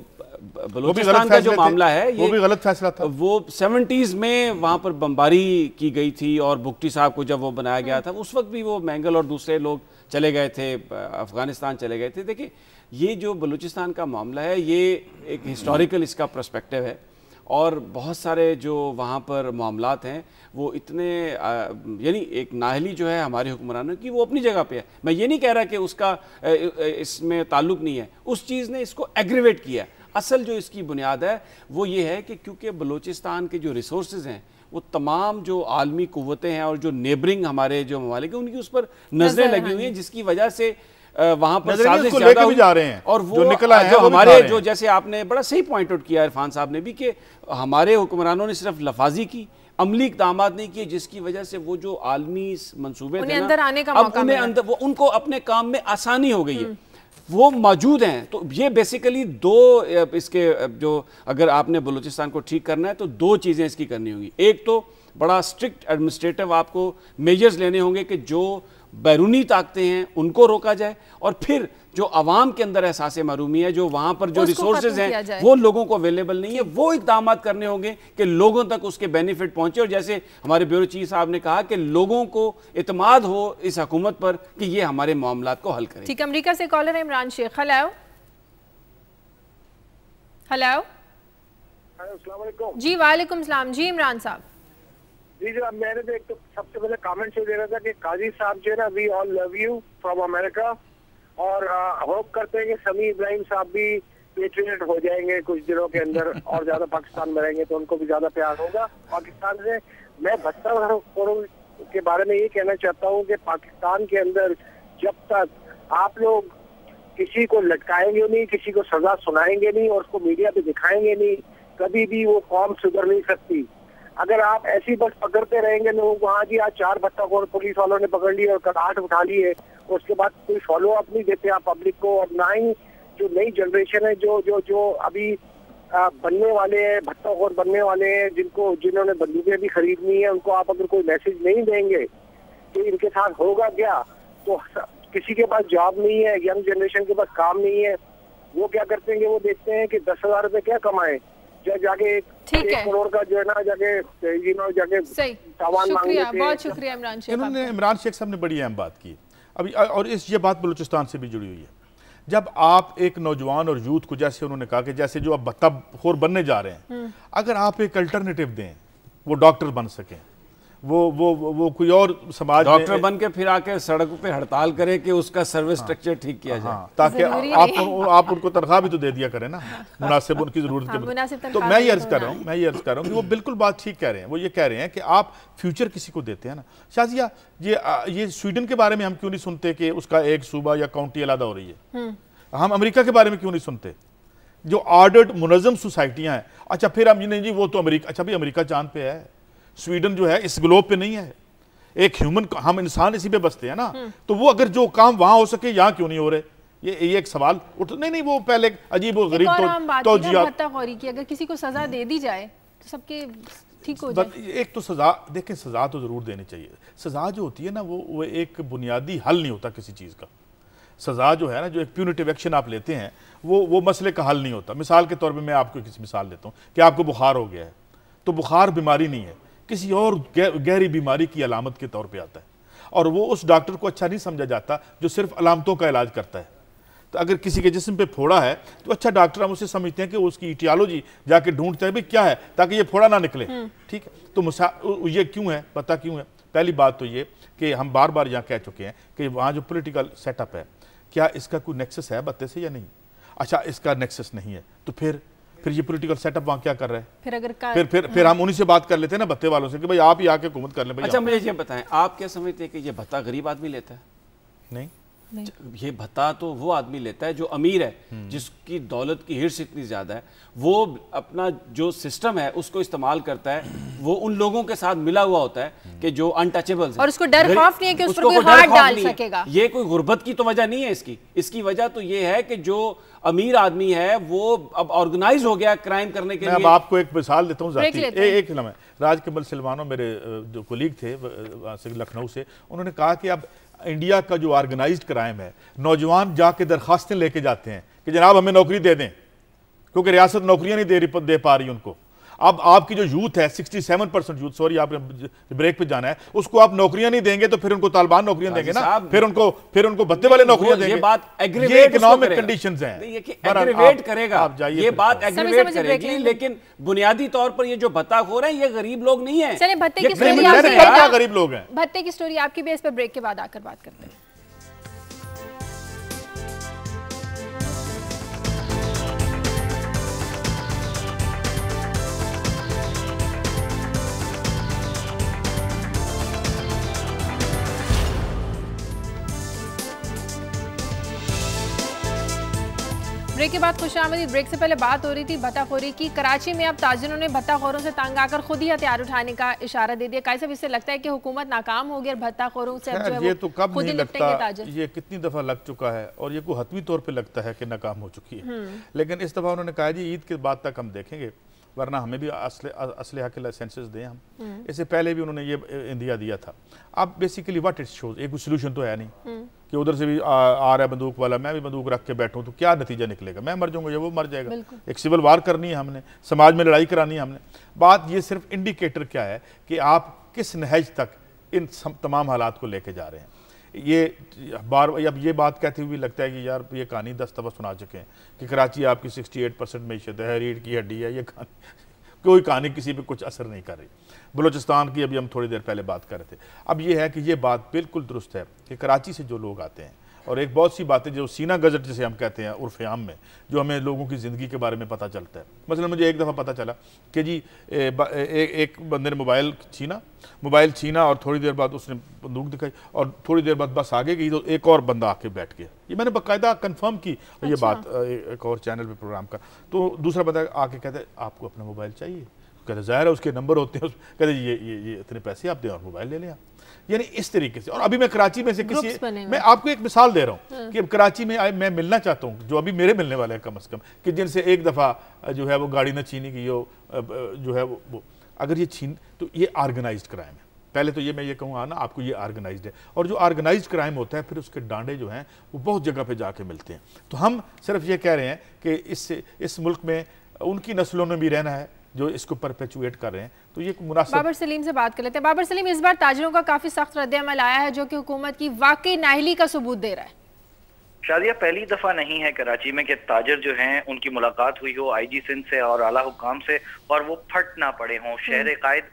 بلوچستان کا جو معاملہ ہے وہ بھی غلط فیصلہ تھا. وہ 70s میں وہاں پر بمباری کی گئی تھی, اور بگٹی صاحب کو جب وہ بنایا گیا تھا اس وقت بھی وہ مینگل اور دوسرے لوگ چلے گئے تھے, افغانستان چلے گئے تھے. دیکھیں یہ جو بلوچستان کا معاملہ ہے یہ ایک ہسٹوریکل اس کا پرسپیکٹیو ہے, اور بہت سارے جو وہاں پر معاملات ہیں وہ اتنے یعنی ایک نااہلی جو ہے ہمارے حکمرانوں کی وہ اپنی جگہ پہ ہے. میں یہ نہیں کہہ رہا کہ اس کا اس میں تعلق نہیں ہے, اس چیز نے اس کو ایگریویٹ کیا. اصل جو اس کی بنیاد ہے وہ یہ ہے کہ کیونکہ بلوچستان کے جو ریسورسز ہیں وہ تمام جو عالمی قوتیں ہیں اور جو نیبرنگ ہمارے جو ممالک ہیں ان کی اس پر نظریں لگی ہوئی ہیں, جس کی وجہ سے وہاں پر سازش زیادہ ہوئی. اور وہ جو ہمارے جو جیسے آپ نے بڑا صحیح پوائنٹ آؤٹ کیا عرفان صاحب نے بھی کہ ہمارے حکمرانوں نے صرف لفاظی کی, عملی اقدامات نہیں کیے, جس کی وجہ سے وہ جو عالمی منصوبے تھے نا وہ ان کو اپنے کام میں آسانی ہو گئی ہے, وہ موجود ہیں. تو یہ بیسیکلی دو اس کے جو اگر آپ نے بلوچستان کو ٹھیک کرنا ہے تو دو چیزیں اس کی کرنی ہوں گی. ایک تو بڑا سٹرکٹ ایڈمنسٹریٹو آپ کو میجرز لینے ہوں گے کہ جو بیرونی طاقتیں ہیں ان کو روکا جائے, اور پھر جو عوام کے اندر احساس محرومی ہے, جو وہاں پر جو ریسورسز ہیں وہ لوگوں کو اویلیبل نہیں ہے, وہ اقدامات کرنے ہوں گے کہ لوگوں تک اس کے بینیفٹ پہنچے. اور جیسے ہمارے بیورو چیف صاحب نے کہا کہ لوگوں کو اعتماد ہو اس حکومت پر کہ یہ ہمارے معاملات کو حل کرے. ٹھیک, امریکہ سے کالر ہے عمران شیخ. ہلو السلام علیکم. جی وعلیکم السلام. جی عمران صاحب. جی جو میں نے تو ایک تو سب سے پہلے کامنٹ سے دے رہا تھا کہ قاضی صاحب جو ہے نا وی آل لو یو فرام امریکہ, اور ہوپ کرتے ہیں کہ سمیع ابراہیم صاحب بھی پیٹریٹ ہو جائیں گے کچھ دنوں کے اندر اور زیادہ پاکستان میں رہیں گے تو ان کو بھی زیادہ پیار ہوگا پاکستان سے. میں 72 کروڑ کے بارے میں یہ کہنا چاہتا ہوں کہ پاکستان کے اندر جب تک آپ لوگ کسی کو لٹکائیں گے نہیں, کسی کو سزا سنائیں گے نہیں اور اس کو میڈیا پہ دکھائیں گے نہیں, کبھی بھی وہ قوم سدھر نہیں سکتی. اگر آپ ایسی بس پکڑتے رہیں گے لوگوں کو, ہاں جی آج 4 بھٹہ پولیس والوں نے پکڑ لی اور کل 8 اٹھا لی ہے, اور اس کے بعد کوئی فالو اپ نہیں دیتے آپ پبلک کو. اور نہ ہی جو نئی جنریشن ہے جو ابھی بننے والے ہیں, بھٹہ خور بننے والے ہیں, جنہوں نے بندوقیں بھی خریدنی ہے, ان کو آپ اگر کوئی میسج نہیں دیں گے کہ ان کے ساتھ ہوگا کیا, تو کسی کے پاس جاب نہیں ہے, ینگ جنریشن کے پاس کام نہیں ہے. وہ کیا کرتے ہیں کہ وہ دیکھتے ہیں کہ 10,000 روپے کیا کمائیں, جا کے 1 کروڑ کا جو ہے نا جا کے تاوان مانگ لیتے ہیں. بہت شکریہ عمران شیخ. انہوں نے عمران شیخ صاحب نے بڑی اہم بات کی ابھی, اور یہ بات بلوچستان سے بھی جڑی ہوئی ہے. جب آپ ایک نوجوان اور یوتھ کو, جیسے انہوں نے کہا کہ جیسے جو اب بھٹہ خور بننے جا رہے ہیں, اگر آپ ایک الٹرنیٹیو دیں, وہ ڈاکٹر بن سکیں, وہ کوئی اور سماج ڈاکٹر بن کے پھر آ کے سڑک پہ ہڑتال کرے کہ اس کا سروس سٹرکچر ٹھیک کیا جائے, تاکہ آپ ان کو تنخواہ بھی تو دے دیا کریں نا مناسب ان کی ضرورت کے مطابق. تو میں یہ عرض کر رہا ہوں کہ وہ بالکل بات ٹھیک کہہ رہے ہیں. وہ یہ کہہ رہے ہیں کہ آپ فیوچر کسی کو دیتے ہیں نا. شازیہ یہ سویڈن کے بارے میں ہم کیوں نہیں سنتے کہ اس کا ایک صوبہ یا کاؤنٹی علیحدہ ہو رہی ہے؟ ہم امریکہ کے بارے میں کیوں نہیں سنتے جو آرڈرڈ منظم سوسائٹیاں ہیں؟ اچھا پھر ہم نہیں جی وہ تو امریکہ, اچھا بھی امریکہ چاند پہ ہے, سویڈن جو ہے اس گلوب پہ نہیں ہے. ایک ہیومن, ہم انسان اسی پہ بستے ہیں نا, تو وہ اگر جو کام وہاں ہو سکے یہاں کیوں نہیں ہو رہے؟ یہ ایک سوال نہیں وہ پہلے عجیب و غریب توجیہات کی اگر کسی کو سزا دے دی جائے تو سب کے ٹھیک ہو جائے. ایک تو سزا دیکھیں, سزا تو ضرور دینی چاہیے. سزا جو ہوتی ہے نا وہ ایک بنیادی حل نہیں ہوتا کسی چیز کا. سزا جو ہے نا, جو ایک پیونیٹیو ایکشن آپ لیتے ہیں وہ مسئلے کا حل نہیں ہوتا. مثال کے طور پہ میں آپ کو کسی مثال دیتا ہوں کہ آپ کو بخار ہو گیا ہے, تو بخار بیماری نہیں ہے, किसी और गहरी बीमारी की अलामत के तौर पे आता है, और वो उस डॉक्टर को अच्छा नहीं समझा जाता जो सिर्फ अलामतों का इलाज करता है। तो अगर किसी के जिस्म पे फोड़ा है तो अच्छा डॉक्टर हम उसे समझते हैं कि उसकी इटियोलॉजी जाके ढूंढते हैं भाई क्या है, ताकि ये फोड़ा ना निकले। ठीक है, तो ये क्यों है, पता क्यों है? पहली बात तो ये कि हम बार बार यहाँ कह चुके हैं कि वहाँ जो पॉलिटिकल सेटअप है, क्या इसका कोई नेक्सस है बत्ते से या नहीं? अच्छा, इसका नेक्सस नहीं है तो फिर ये पॉलिटिकल सेटअप वहाँ क्या कर रहा है? फिर अगर फिर हम उन्हीं से बात कर लेते हैं ना, बत्ते वालों से, कि भाई आप ही आके हुकूमत कर लें। अच्छा, मुझे ये बताएं, आप क्या समझते हैं कि ये भत्ता गरीब आदमी लेता है? नहीं, ये भत्ता तो वो आदमी लेता है जो अमीर है, जिसकी दौलत की हिर्स इतनी ज्यादा है, वो अपना जो सिस्टम है उसको इस्तेमाल करता है, वो उन लोगों के साथ मिला हुआ होता है कि जो अनटचेबल्स हैं, और उसको डर खौफ नहीं है कि उस पर कोई हाथ डाल सकेगा। ये कोई गुर्बत की तो वजह नहीं है इसकी वजह तो ये है कि जो अमीर आदमी है वो अब ऑर्गेनाइज हो गया क्राइम करने के लिए। अब आपको एक मिसाल देता हूँ जाती, एक लम्हा। राजकमल सिलवानो मेरे जो कोलीग थे लखनऊ से, उन्होंने कहा कि अब इंडिया का जो ऑर्गेनाइज्ड क्राइम है, नौजवान जाके दरखास्तें लेके जाते हैं कि जनाब हमें नौकरी दे दें, क्योंकि रियासत नौकरियां नहीं दे पा रही उनको। अब आपकी जो यूथ है 67% यूथ, सॉरी आपने ब्रेक पे जाना है, उसको आप नौकरियां नहीं देंगे तो फिर उनको तालिबान नौकरियां देंगे ना, फिर उनको भत्ते वाले नौकरियां देंगे। ये बात ये इकोनॉमिक कंडीशंस हैं, एग्रीवेट करेगा, आप जाइए, ये बात एग्रीवेट करेगी, लेकिन बुनियादी तौर पर ये जो भत्ताखोर हैं ये गरीब लोग नहीं है। चलिए भत्ते की स्टोरी क्या गरीब लोग हैं, भत्ते की स्टोरी आपकी भी इस पर ब्रेक के बाद आकर बात करते हैं। ब्रेक के बाद खुशामदीद। ब्रेक से पहले बात हो रही थी भत्ताखोरी की। कराची में अब ताजिरों ने भत्ताखोरों से तंग आकर खुद ही हथियार उठाने का इशारा दे दिया। कैसे इससे लगता है कि हुकूमत नाकाम हो गई और भत्ताखोरों से अब जो है ये तो कब खुद ही नहीं लगता, ताजिर। ये कितनी दफा लग चुका है और ये को हतमी तौर पे लगता है कि नाकाम हो चुकी है। लेकिन इस दफा उन्होंने कहा जी ईद के बाद तक हम देखेंगे, वरना हमें भी असलहा के लाइसेंसेस दें हम। इससे पहले भी उन्होंने ये इंदिया दिया था। अब बेसिकली व्हाट इट शोज, एक सोल्यूशन तो है नहीं कि उधर से भी आ रहा है बंदूक वाला, मैं भी बंदूक रख के बैठूं तो क्या नतीजा निकलेगा? मैं मर जाऊंगा या वो मर जाएगा। एक सिविल वार करनी है हमने, समाज में लड़ाई करानी है हमने। बात ये सिर्फ इंडिकेटर क्या है कि आप किस नहज तक इन तमाम हालात को लेके जा रहे हैं। ये बार अब ये बात कहते हुए लगता है कि यार ये कहानी 10 दफ़ा सुना चुके हैं कि कराची आपकी 68% मैशत है, रीढ़ की हड्डी है, ये कहानी कोई कहानी किसी पे कुछ असर नहीं कर रही। बलूचिस्तान की अभी हम थोड़ी देर पहले बात कर रहे थे। अब ये है कि ये बात बिल्कुल दुरुस्त है कि कराची से जो लोग आते हैं, और एक बहुत सी बातें जो सीना गजट जिसे हम कहते हैं उर्फ़ आम में, जो हमें लोगों की ज़िंदगी के बारे में पता चलता है। मसलन मुझे एक दफ़ा पता चला कि जी एक बंदे ने मोबाइल छीना और थोड़ी देर बाद उसने बंदूक दिखाई और थोड़ी देर बाद बस आगे गई तो एक और बंदा आके बैठ गया। ये मैंने बाकायदा कंफर्म की ये बात एक और चैनल पे प्रोग्राम का। तो दूसरा बंदा आके कहता है आपको अपना मोबाइल चाहिए? कहते ज़ाहिर है उसके नंबर होते हैं। कहते ये इतने पैसे आप दें और मोबाइल ले लें आप। यानी इस तरीके से। और अभी मैं कराची में से मैं आपको एक मिसाल दे रहा हूँ कि कराची में मैं मिलना चाहता हूँ, जो अभी मेरे मिलने वाले हैं कम से कम, कि जिनसे एक दफ़ा जो है वो गाड़ी न छीनी की हो, जो है वो अगर ये छीन तो ये ऑर्गेनाइज्ड क्राइम है। पहले तो ये मैं ये कहूँगा ना आपको, ये ऑर्गेनाइज्ड है। और जो ऑर्गेनाइज्ड क्राइम होता है फिर उसके डांडे जो हैं वो बहुत जगह पे जाके मिलते हैं। तो हम सिर्फ ये कह रहे हैं कि इस मुल्क में उनकी नस्लों ने भी रहना है जो इसको परपेचुएट कर रहे हैं। तो ये मुनासिब। बाबर सलीम से बात कर लेते हैं। बाबर सलीम, इस बार ताजिरों का काफी सख्त रद्द-ए-अमल आया है जो कि हुकूमत की वाकई नाअहली का सबूत दे रहा है। शादिया पहली दफा नहीं है कराची में कि ताजिर जो हैं उनकी मुलाकात हुई हो आईजी सिंध से और आला हुकाम से और वो फट ना पड़े हों। शहर कायद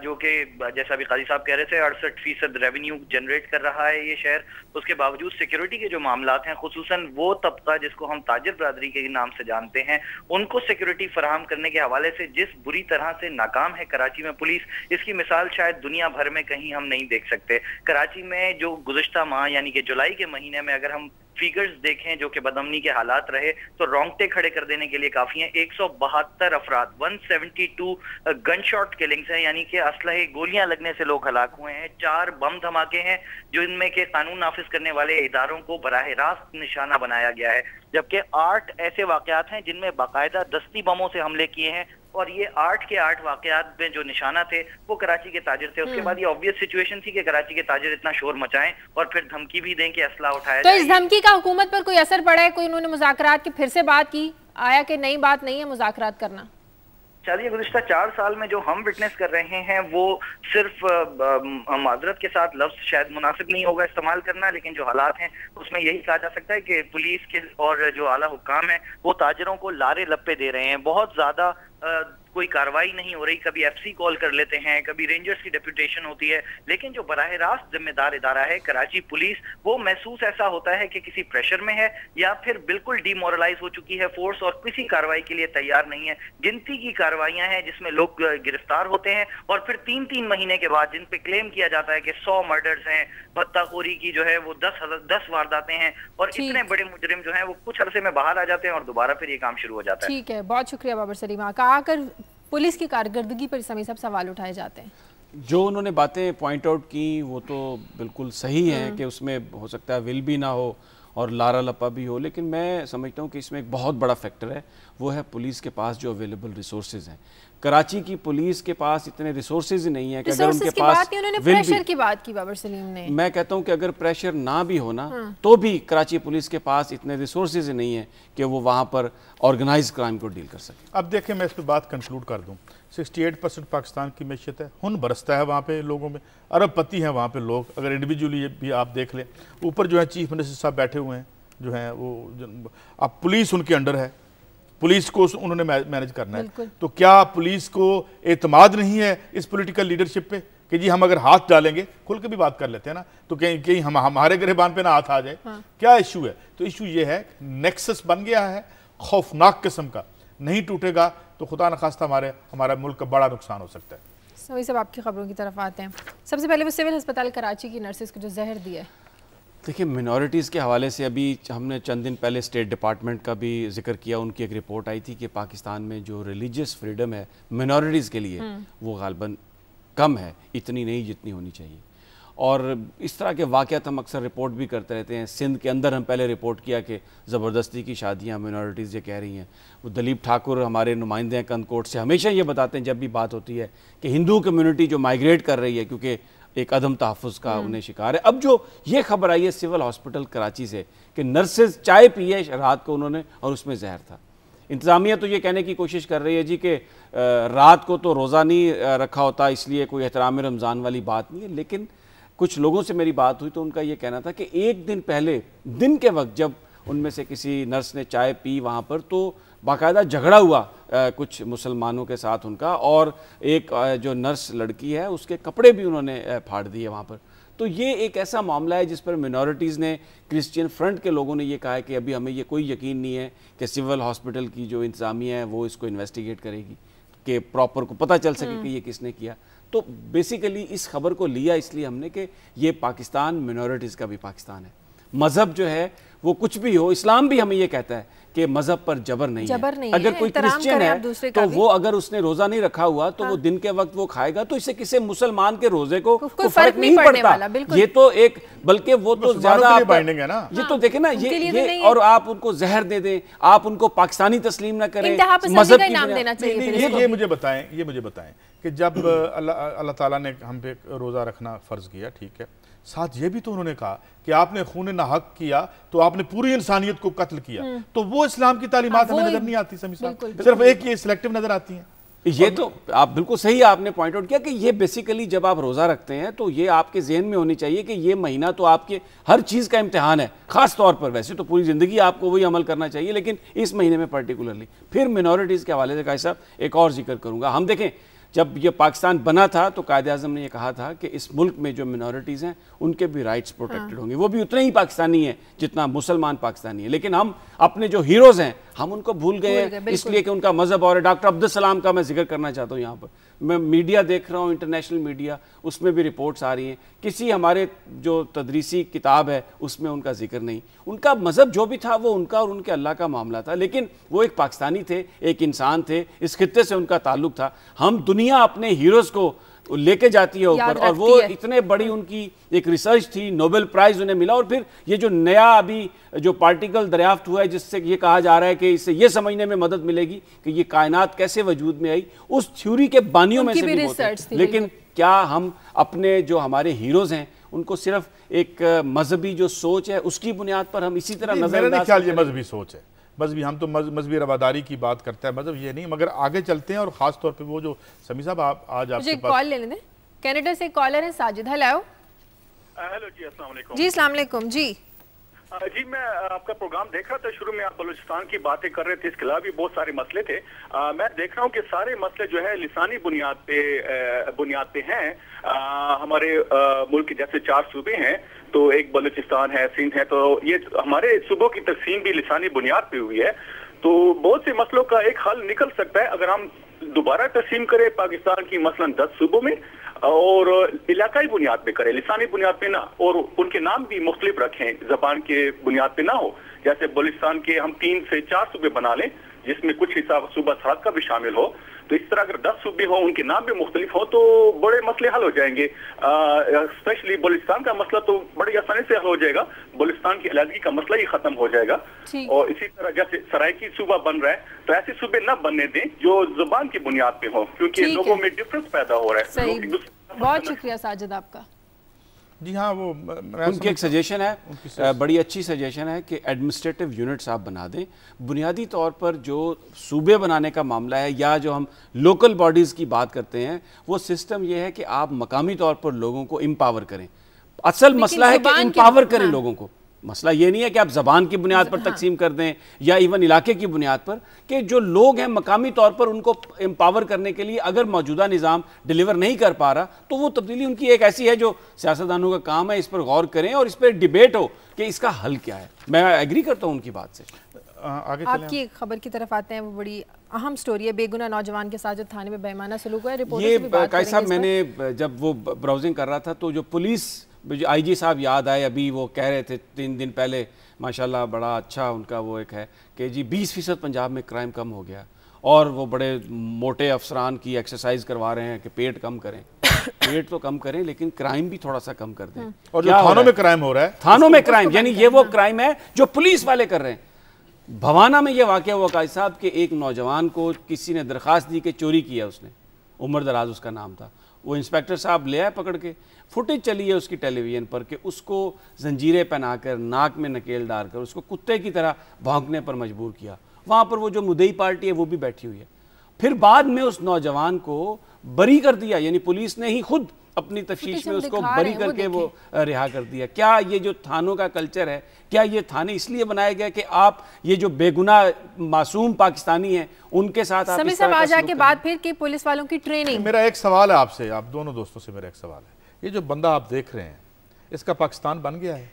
जो कि जैसा भी काजी साहब कह रहे थे 68% रेवेन्यू जनरेट कर रहा है ये शहर, उसके बावजूद सिक्योरिटी के जो मामलात हैं, खुसूसन वो तबका जिसको हम ताजिर बरादरी के नाम से जानते हैं, उनको सिक्योरिटी फराहम करने के हवाले से जिस बुरी तरह से नाकाम है कराची में पुलिस, इसकी मिसाल शायद दुनिया भर में कहीं हम नहीं देख सकते। कराची में जो गुज़श्ता माह यानी कि जुलाई के महीने में अगर हम फिगर्स देखें जो कि बदअमनी के हालात रहे तो रोंगटे खड़े कर देने के लिए काफी हैं। 172 अफराद 172 गन शॉट किलिंग्स हैं, यानी कि असलहे गोलियां लगने से लोग हलाक हुए हैं। 4 बम धमाके हैं जो इनमें के कानून नाफिज करने वाले इदारों को बराह रास्त निशाना बनाया गया है, जबकि 8 ऐसे वाकयात हैं जिनमें बाकायदा दस्ती बमों से हमले किए हैं और ये 8 के 8 वाकयात में जो निशाना थे वो कराची के ताजिर थे। उसके बाद ये ऑब्वियस सिचुएशन थी कि कराची के ताजिर इतना शोर मचाएं और फिर धमकी भी दें कि असला उठाया तो इस धमकी का हुकूमत पर कोई असर पड़ा है? कोई उन्होंने मुज़ाकरात की फिर से बात की, आया कि नई बात नहीं है मुज़ाकरात करना? शादी गुज़िश्ता 4 साल में जो हम विटनेस कर रहे हैं वो सिर्फ माजरत के साथ लफ्ज़ शायद मुनासिब नहीं होगा इस्तेमाल करना, लेकिन जो हालात हैं उसमें यही कहा जा सकता है कि पुलिस के और जो आला हुक्काम है वो ताजरों को लारे लप्पे दे रहे हैं। बहुत ज़्यादा कोई कार्रवाई नहीं हो रही, कभी एफसी कॉल कर लेते हैं, कभी रेंजर्स की डेप्यूटेशन होती है, लेकिन जो बराह रास्त जिम्मेदार इदारा है कराची पुलिस, वो महसूस ऐसा होता है कि किसी प्रेशर में है या फिर बिल्कुल डीमोरलाइज हो चुकी है फोर्स और किसी कार्रवाई के लिए तैयार नहीं है। गिनती की कार्रवाइयां हैं जिसमें लोग गिरफ्तार होते हैं और फिर 3-3 महीने के बाद जिन पे क्लेम किया जाता है कि 100 मर्डर्स हैं, बत्ताखोरी की जो है वो 10 वारदातें हैं, और इतने बड़े मुजरिम जो हैं वो कुछ अरसे में बाहर आ जाते हैं और दोबारा फिर ये काम शुरू हो जाता है। ठीक है, बहुत शुक्रिया बाबर सलीम। आकर पुलिस की कारकर्दगी पर सभी सब सवाल उठाए जाते हैं। जो उन्होंने बातें पॉइंट आउट की वो तो बिल्कुल सही है कि उसमें हो सकता है विल भी ना हो और लारा लपा भी हो, लेकिन मैं समझता हूँ कि इसमें एक बहुत बड़ा फैक्टर है, वो है पुलिस के पास जो अवेलेबल रिसोर्सेज हैं। कराची की पुलिस के पास इतने रिसोर्सेज ही नहीं है कि अगर उनके पास प्रेशर की बात की बाबर सलीम ने, मैं कहता हूं कि अगर प्रेशर ना भी हो ना तो भी कराची पुलिस के पास इतने रिसोर्सेज नहीं है कि वो वहां पर ऑर्गेनाइज क्राइम को डील कर सके। अब देखें, मैं इस पर बात कंक्लूड कर दूं। 68% पाकिस्तान की मैशियत है, खून बरसता है वहाँ पे लोगों में, अरबपति हैं वहाँ पे लोग, अगर इंडिविजुअली भी आप देख लें। ऊपर जो है चीफ मिनिस्टर साहब बैठे हुए हैं जो हैं वो, अब पुलिस उनके अंडर है, पुलिस को उन्होंने मैनेज करना है। तो क्या पुलिस को एतमाद नहीं है इस पॉलिटिकल लीडरशिप पे कि जी हम अगर हाथ डालेंगे, खुल के भी बात कर लेते हैं ना, तो कहीं हमारे गिरबान पे ना हाथ आ जाए। क्या इशू है? तो इशू ये है नेक्सस बन गया है खौफनाक किस्म का, नहीं टूटेगा तो खुदा न खास्ता हमारा मुल्क का बड़ा नुकसान हो सकता है। सभी सब आपकी खबरों की तरफ आते हैं। सबसे पहले वो सिविल अस्पताल कराची की नर्सेज को जो जहर दिया है। देखिए, मिनॉरिटीज़ के हवाले से अभी हमने चंद दिन पहले स्टेट डिपार्टमेंट का भी जिक्र किया। उनकी एक रिपोर्ट आई थी कि पाकिस्तान में जो रिलीजियस फ्रीडम है मिनॉरिटीज़ के लिए वो गालबन कम है, इतनी नहीं जितनी होनी चाहिए। और इस तरह के वाक़यात हम अक्सर रिपोर्ट भी करते रहते हैं। सिंध के अंदर हम पहले रिपोर्ट किया कि ज़बरदस्ती की शादियाँ मिनॉरिटीज़ ये कह रही हैं। वो दलीप ठाकुर हमारे नुमाइंदे हैं कंदकोट से, हमेशा ये बताते हैं जब भी बात होती है कि हिंदू कम्यूनिटी जो माइग्रेट कर रही है क्योंकि एक अदम तहफ़्फ़ुज़ का उन्हें शिकार है। अब जो ये खबर आई है सिविल हॉस्पिटल कराची से कि नर्सेज चाय पी है रात को उन्होंने और उसमें जहर था। इंतज़ामिया तो ये कहने की कोशिश कर रही है जी कि रात को तो रोज़ा नहीं रखा होता इसलिए कोई एहतराम रमज़ान वाली बात नहीं है, लेकिन कुछ लोगों से मेरी बात हुई तो उनका ये कहना था कि एक दिन पहले दिन के वक्त जब उनमें से किसी नर्स ने चाय पी वहाँ पर तो बाकायदा झगड़ा हुआ कुछ मुसलमानों के साथ उनका, और एक जो नर्स लड़की है उसके कपड़े भी उन्होंने फाड़ दिए वहाँ पर। तो ये एक ऐसा मामला है जिस पर मिनॉरिटीज़ ने, क्रिश्चियन फ्रंट के लोगों ने ये कहा है कि अभी हमें ये कोई यकीन नहीं है कि सिविल हॉस्पिटल की जो इंतज़ामिया है वो इसको इन्वेस्टिगेट करेगी कि प्रॉपर को पता चल सके कि ये किसने किया। तो बेसिकली इस खबर को लिया इसलिए हमने कि ये पाकिस्तान मिनॉरिटीज़ का भी पाकिस्तान है। मज़हब जो है वो कुछ भी हो, इस्लाम भी हमें ये कहता है कि मज़हब पर जबर नहीं है। अगर कोई क्रिश्चियन है तो वो अगर उसने रोज़ा नहीं रखा हुआ तो वो दिन के वक्त वो खाएगा तो इससे किसी मुसलमान के रोजे को फर्क नहीं पड़ता। ये तो एक, बल्कि वो तो ज्यादा बाइंडिंग है ना। ये तो देखे ना, ये और आप उनको जहर दे दें, आप उनको पाकिस्तानी तस्लीम ना करें, मजहब का नाम देना चाहिए। ये मुझे बताएं कि जब अल्लाह ताला ने हम पे रोज़ा रखना फ़र्ज किया, ठीक है, साथ ये भी तो उन्होंने कहा कि आपने खून नाहक किया तो आपने पूरी इंसानियत को कत्ल किया। तो वो इस्लाम की तालीमात हमें नजर नहीं आती, सिर्फ एक ये सिलेक्टिव नजर आती हैं। ये तो आप बिल्कुल सही आपने पॉइंट आउट किया कि ये बेसिकली जब आप रोज़ा रखते हैं तो ये आपके जहन में होनी चाहिए कि ये महीना तो आपके हर चीज़ का इम्तिहान है। ख़ास तौर पर वैसे तो पूरी ज़िंदगी आपको वही अमल करना चाहिए, लेकिन इस महीने में पर्टिकुलरली। फिर मिनॉरिटीज़ के हवाले से कायद साहब एक और जिक्र करूँगा। हम देखें, जब ये पाकिस्तान बना था तो कायदे आज़म ने ये कहा था कि इस मुल्क में जो मिनॉरिटीज़ हैं उनके भी राइट्स प्रोटेक्टेड होंगे, वो भी उतने ही पाकिस्तानी हैं जितना मुसलमान पाकिस्तानी है। लेकिन हम अपने जो हीरोज़ हैं हम उनको भूल गए हैं इसलिए कि उनका मज़हब और डॉक्टर अब्दुल सलाम का मैं जिक्र करना चाहता हूँ। यहाँ पर मैं मीडिया देख रहा हूँ, इंटरनेशनल मीडिया, उसमें भी रिपोर्ट्स आ रही हैं, किसी हमारे जो तदरीसी किताब है उसमें उनका जिक्र नहीं। उनका मज़हब जो भी था वो उनका और उनके अल्लाह का मामला था, लेकिन वो एक पाकिस्तानी थे, एक इंसान थे, इस खित्ते से उनका ताल्लुक था। हम दुनिया अपने हीरोज़ को लेके जाती है ऊपर, और वो इतने बड़ी उनकी एक रिसर्च थी, नोबेल प्राइज उन्हें मिला। और फिर ये जो नया अभी जो पार्टिकल दरियाफ्त हुआ है जिससे ये कहा जा रहा है कि इससे ये समझने में मदद मिलेगी कि ये कायनात कैसे वजूद में आई, उस थ्योरी के बानियों में से भी बहुत। लेकिन क्या हम अपने जो हमारे हीरोज़ हैं उनको सिर्फ एक मजहबी जो सोच है उसकी बुनियाद पर हम इसी तरह नजर मेरा ख्याल ये मजहबी सोच है, मजहबी, हम तो मजहबी रवादारी की बात करते हैं, मजहब ये नहीं। मगर आगे चलते हैं और ख़ास तौर पे वो जो समी साहब आप आज आपके पास कॉल ले लें। कनाडा से कॉलर है साजिद। हेलो जी, अस्सलाम वालेकुम। जी अस्सलाम वालेकुम। जी मैं आपका प्रोग्राम देख रहा था, शुरू में आप बलूचिस्तान की बातें कर रहे थे, इसके अलावा भी बहुत सारे मसले थे। मैं देख रहा हूँ कि सारे मसले जो है लिसानी बुनियाद पे हैं। हमारे मुल्क के जैसे 4 सूबे हैं, तो एक बलूचिस्तान है, सिंध है, तो ये हमारे सूबों की तकसीम भी लिसानी बुनियाद पे हुई है। तो बहुत से मसलों का एक हल निकल सकता है अगर हम दोबारा तकसीम करें पाकिस्तान की मसलन 10 सूबों में, और इलाकाई बुनियाद पे करें, लिसानी बुनियाद पे ना, और उनके नाम भी मुख्तलिफ रखें, जबान के बुनियाद पे ना हो। जैसे बलूचिस्तान के हम 3 से 4 सूबे बना लें, जिसमें कुछ हिस्सा सूबा सरहद का भी शामिल हो। तो इस तरह अगर 10 सूबे हो, उनके नाम भी मुख्तलिफ हो, तो बड़े मसले हल हो जाएंगे। स्पेशली बलूचिस्तान का मसला तो बड़ी आसानी से हल हो जाएगा, बलूचिस्तान की अलहदगी का मसला ही खत्म हो जाएगा। और इसी तरह जैसे सराइकी सूबा बन रहा है, तो ऐसे सूबे न बनने दें जो जुबान की बुनियाद पे हो, क्योंकि लोगों में डिफरेंस पैदा हो रहा है। बहुत शुक्रिया साजिद आपका। जी हाँ, वो उनकी एक सजेशन है, बड़ी अच्छी सजेशन है कि एडमिनिस्ट्रेटिव यूनिट्स आप बना दें। बुनियादी तौर पर जो सूबे बनाने का मामला है या जो हम लोकल बॉडीज़ की बात करते हैं, वो सिस्टम ये है कि आप मकामी तौर पर लोगों को एम्पावर करें। असल मसला है कि एम्पावर करें लोगों को। मसला ये नहीं है कि आप ज़बान की बुनियाद पर तकसीम कर दें या इवन इलाके की बुनियाद पर, कि जो लोग हैं मकामी तौर पर उनको एम्पावर करने के लिए अगर मौजूदा निज़ाम डिलीवर नहीं कर पा रहा, तो वो तब्दीली उनकी एक ऐसी है जो सियासतदानों का काम है। इस पर गौर करें और इस पर डिबेट हो कि इसका हल क्या है। मैं एग्री करता हूँ उनकी बात से। आगे आपकी एक खबर की तरफ आते हैं, वो बड़ी अहम स्टोरी है, बेगुनाह नौजवान के साथ जो थाने में बेईमाना सलूक हुआ है। ये कायद साहब, मैंने जब वो ब्राउजिंग कर रहा था तो जो पुलिस IG साहब याद आए, अभी वो कह रहे थे 3 दिन पहले, माशाल्लाह बड़ा अच्छा उनका वो एक है कि जी 20% पंजाब में क्राइम कम हो गया, और वो बड़े मोटे अफसरान की एक्सरसाइज करवा रहे हैं कि पेट कम करें। पेट तो कम करें लेकिन क्राइम भी थोड़ा सा कम कर दें। और जो थानों में क्राइम हो रहा है, थानों में क्राइम, यानी ये वो क्राइम है जो पुलिस वाले कर रहे हैं। भवाना में ये वाक़या हुआ कायद साहब के एक नौजवान को किसी ने दरख्वास्त दी कि चोरी किया उसने, उमर दराज उसका नाम था। वो इंस्पेक्टर साहब ले आए पकड़ के, फुटेज चली है उसकी टेलीविज़न पर कि उसको जंजीरें पहनाकर, नाक में नकेल डालकर उसको कुत्ते की तरह भौंकने पर मजबूर किया। वहाँ पर वो जो मुद्दई पार्टी है वो भी बैठी हुई है। फिर बाद में उस नौजवान को बरी कर दिया, यानी पुलिस ने ही खुद अपनी तफ्तीश में उसको बरी करके वो रिहा कर दिया। क्या ये जो थानों का कल्चर है, क्या ये थाने इसलिए बनाए गए कि आप ये जो बेगुनाह मासूम पाकिस्तानी हैं उनके साथ आप इस तरह आज आके बात फिर कि पुलिस वालों की ट्रेनिंग। मेरा एक सवाल है आपसे, आप दोनों दोस्तों से मेरा एक सवाल है, ये जो बंदा आप देख रहे हैं, इसका पाकिस्तान बन गया है?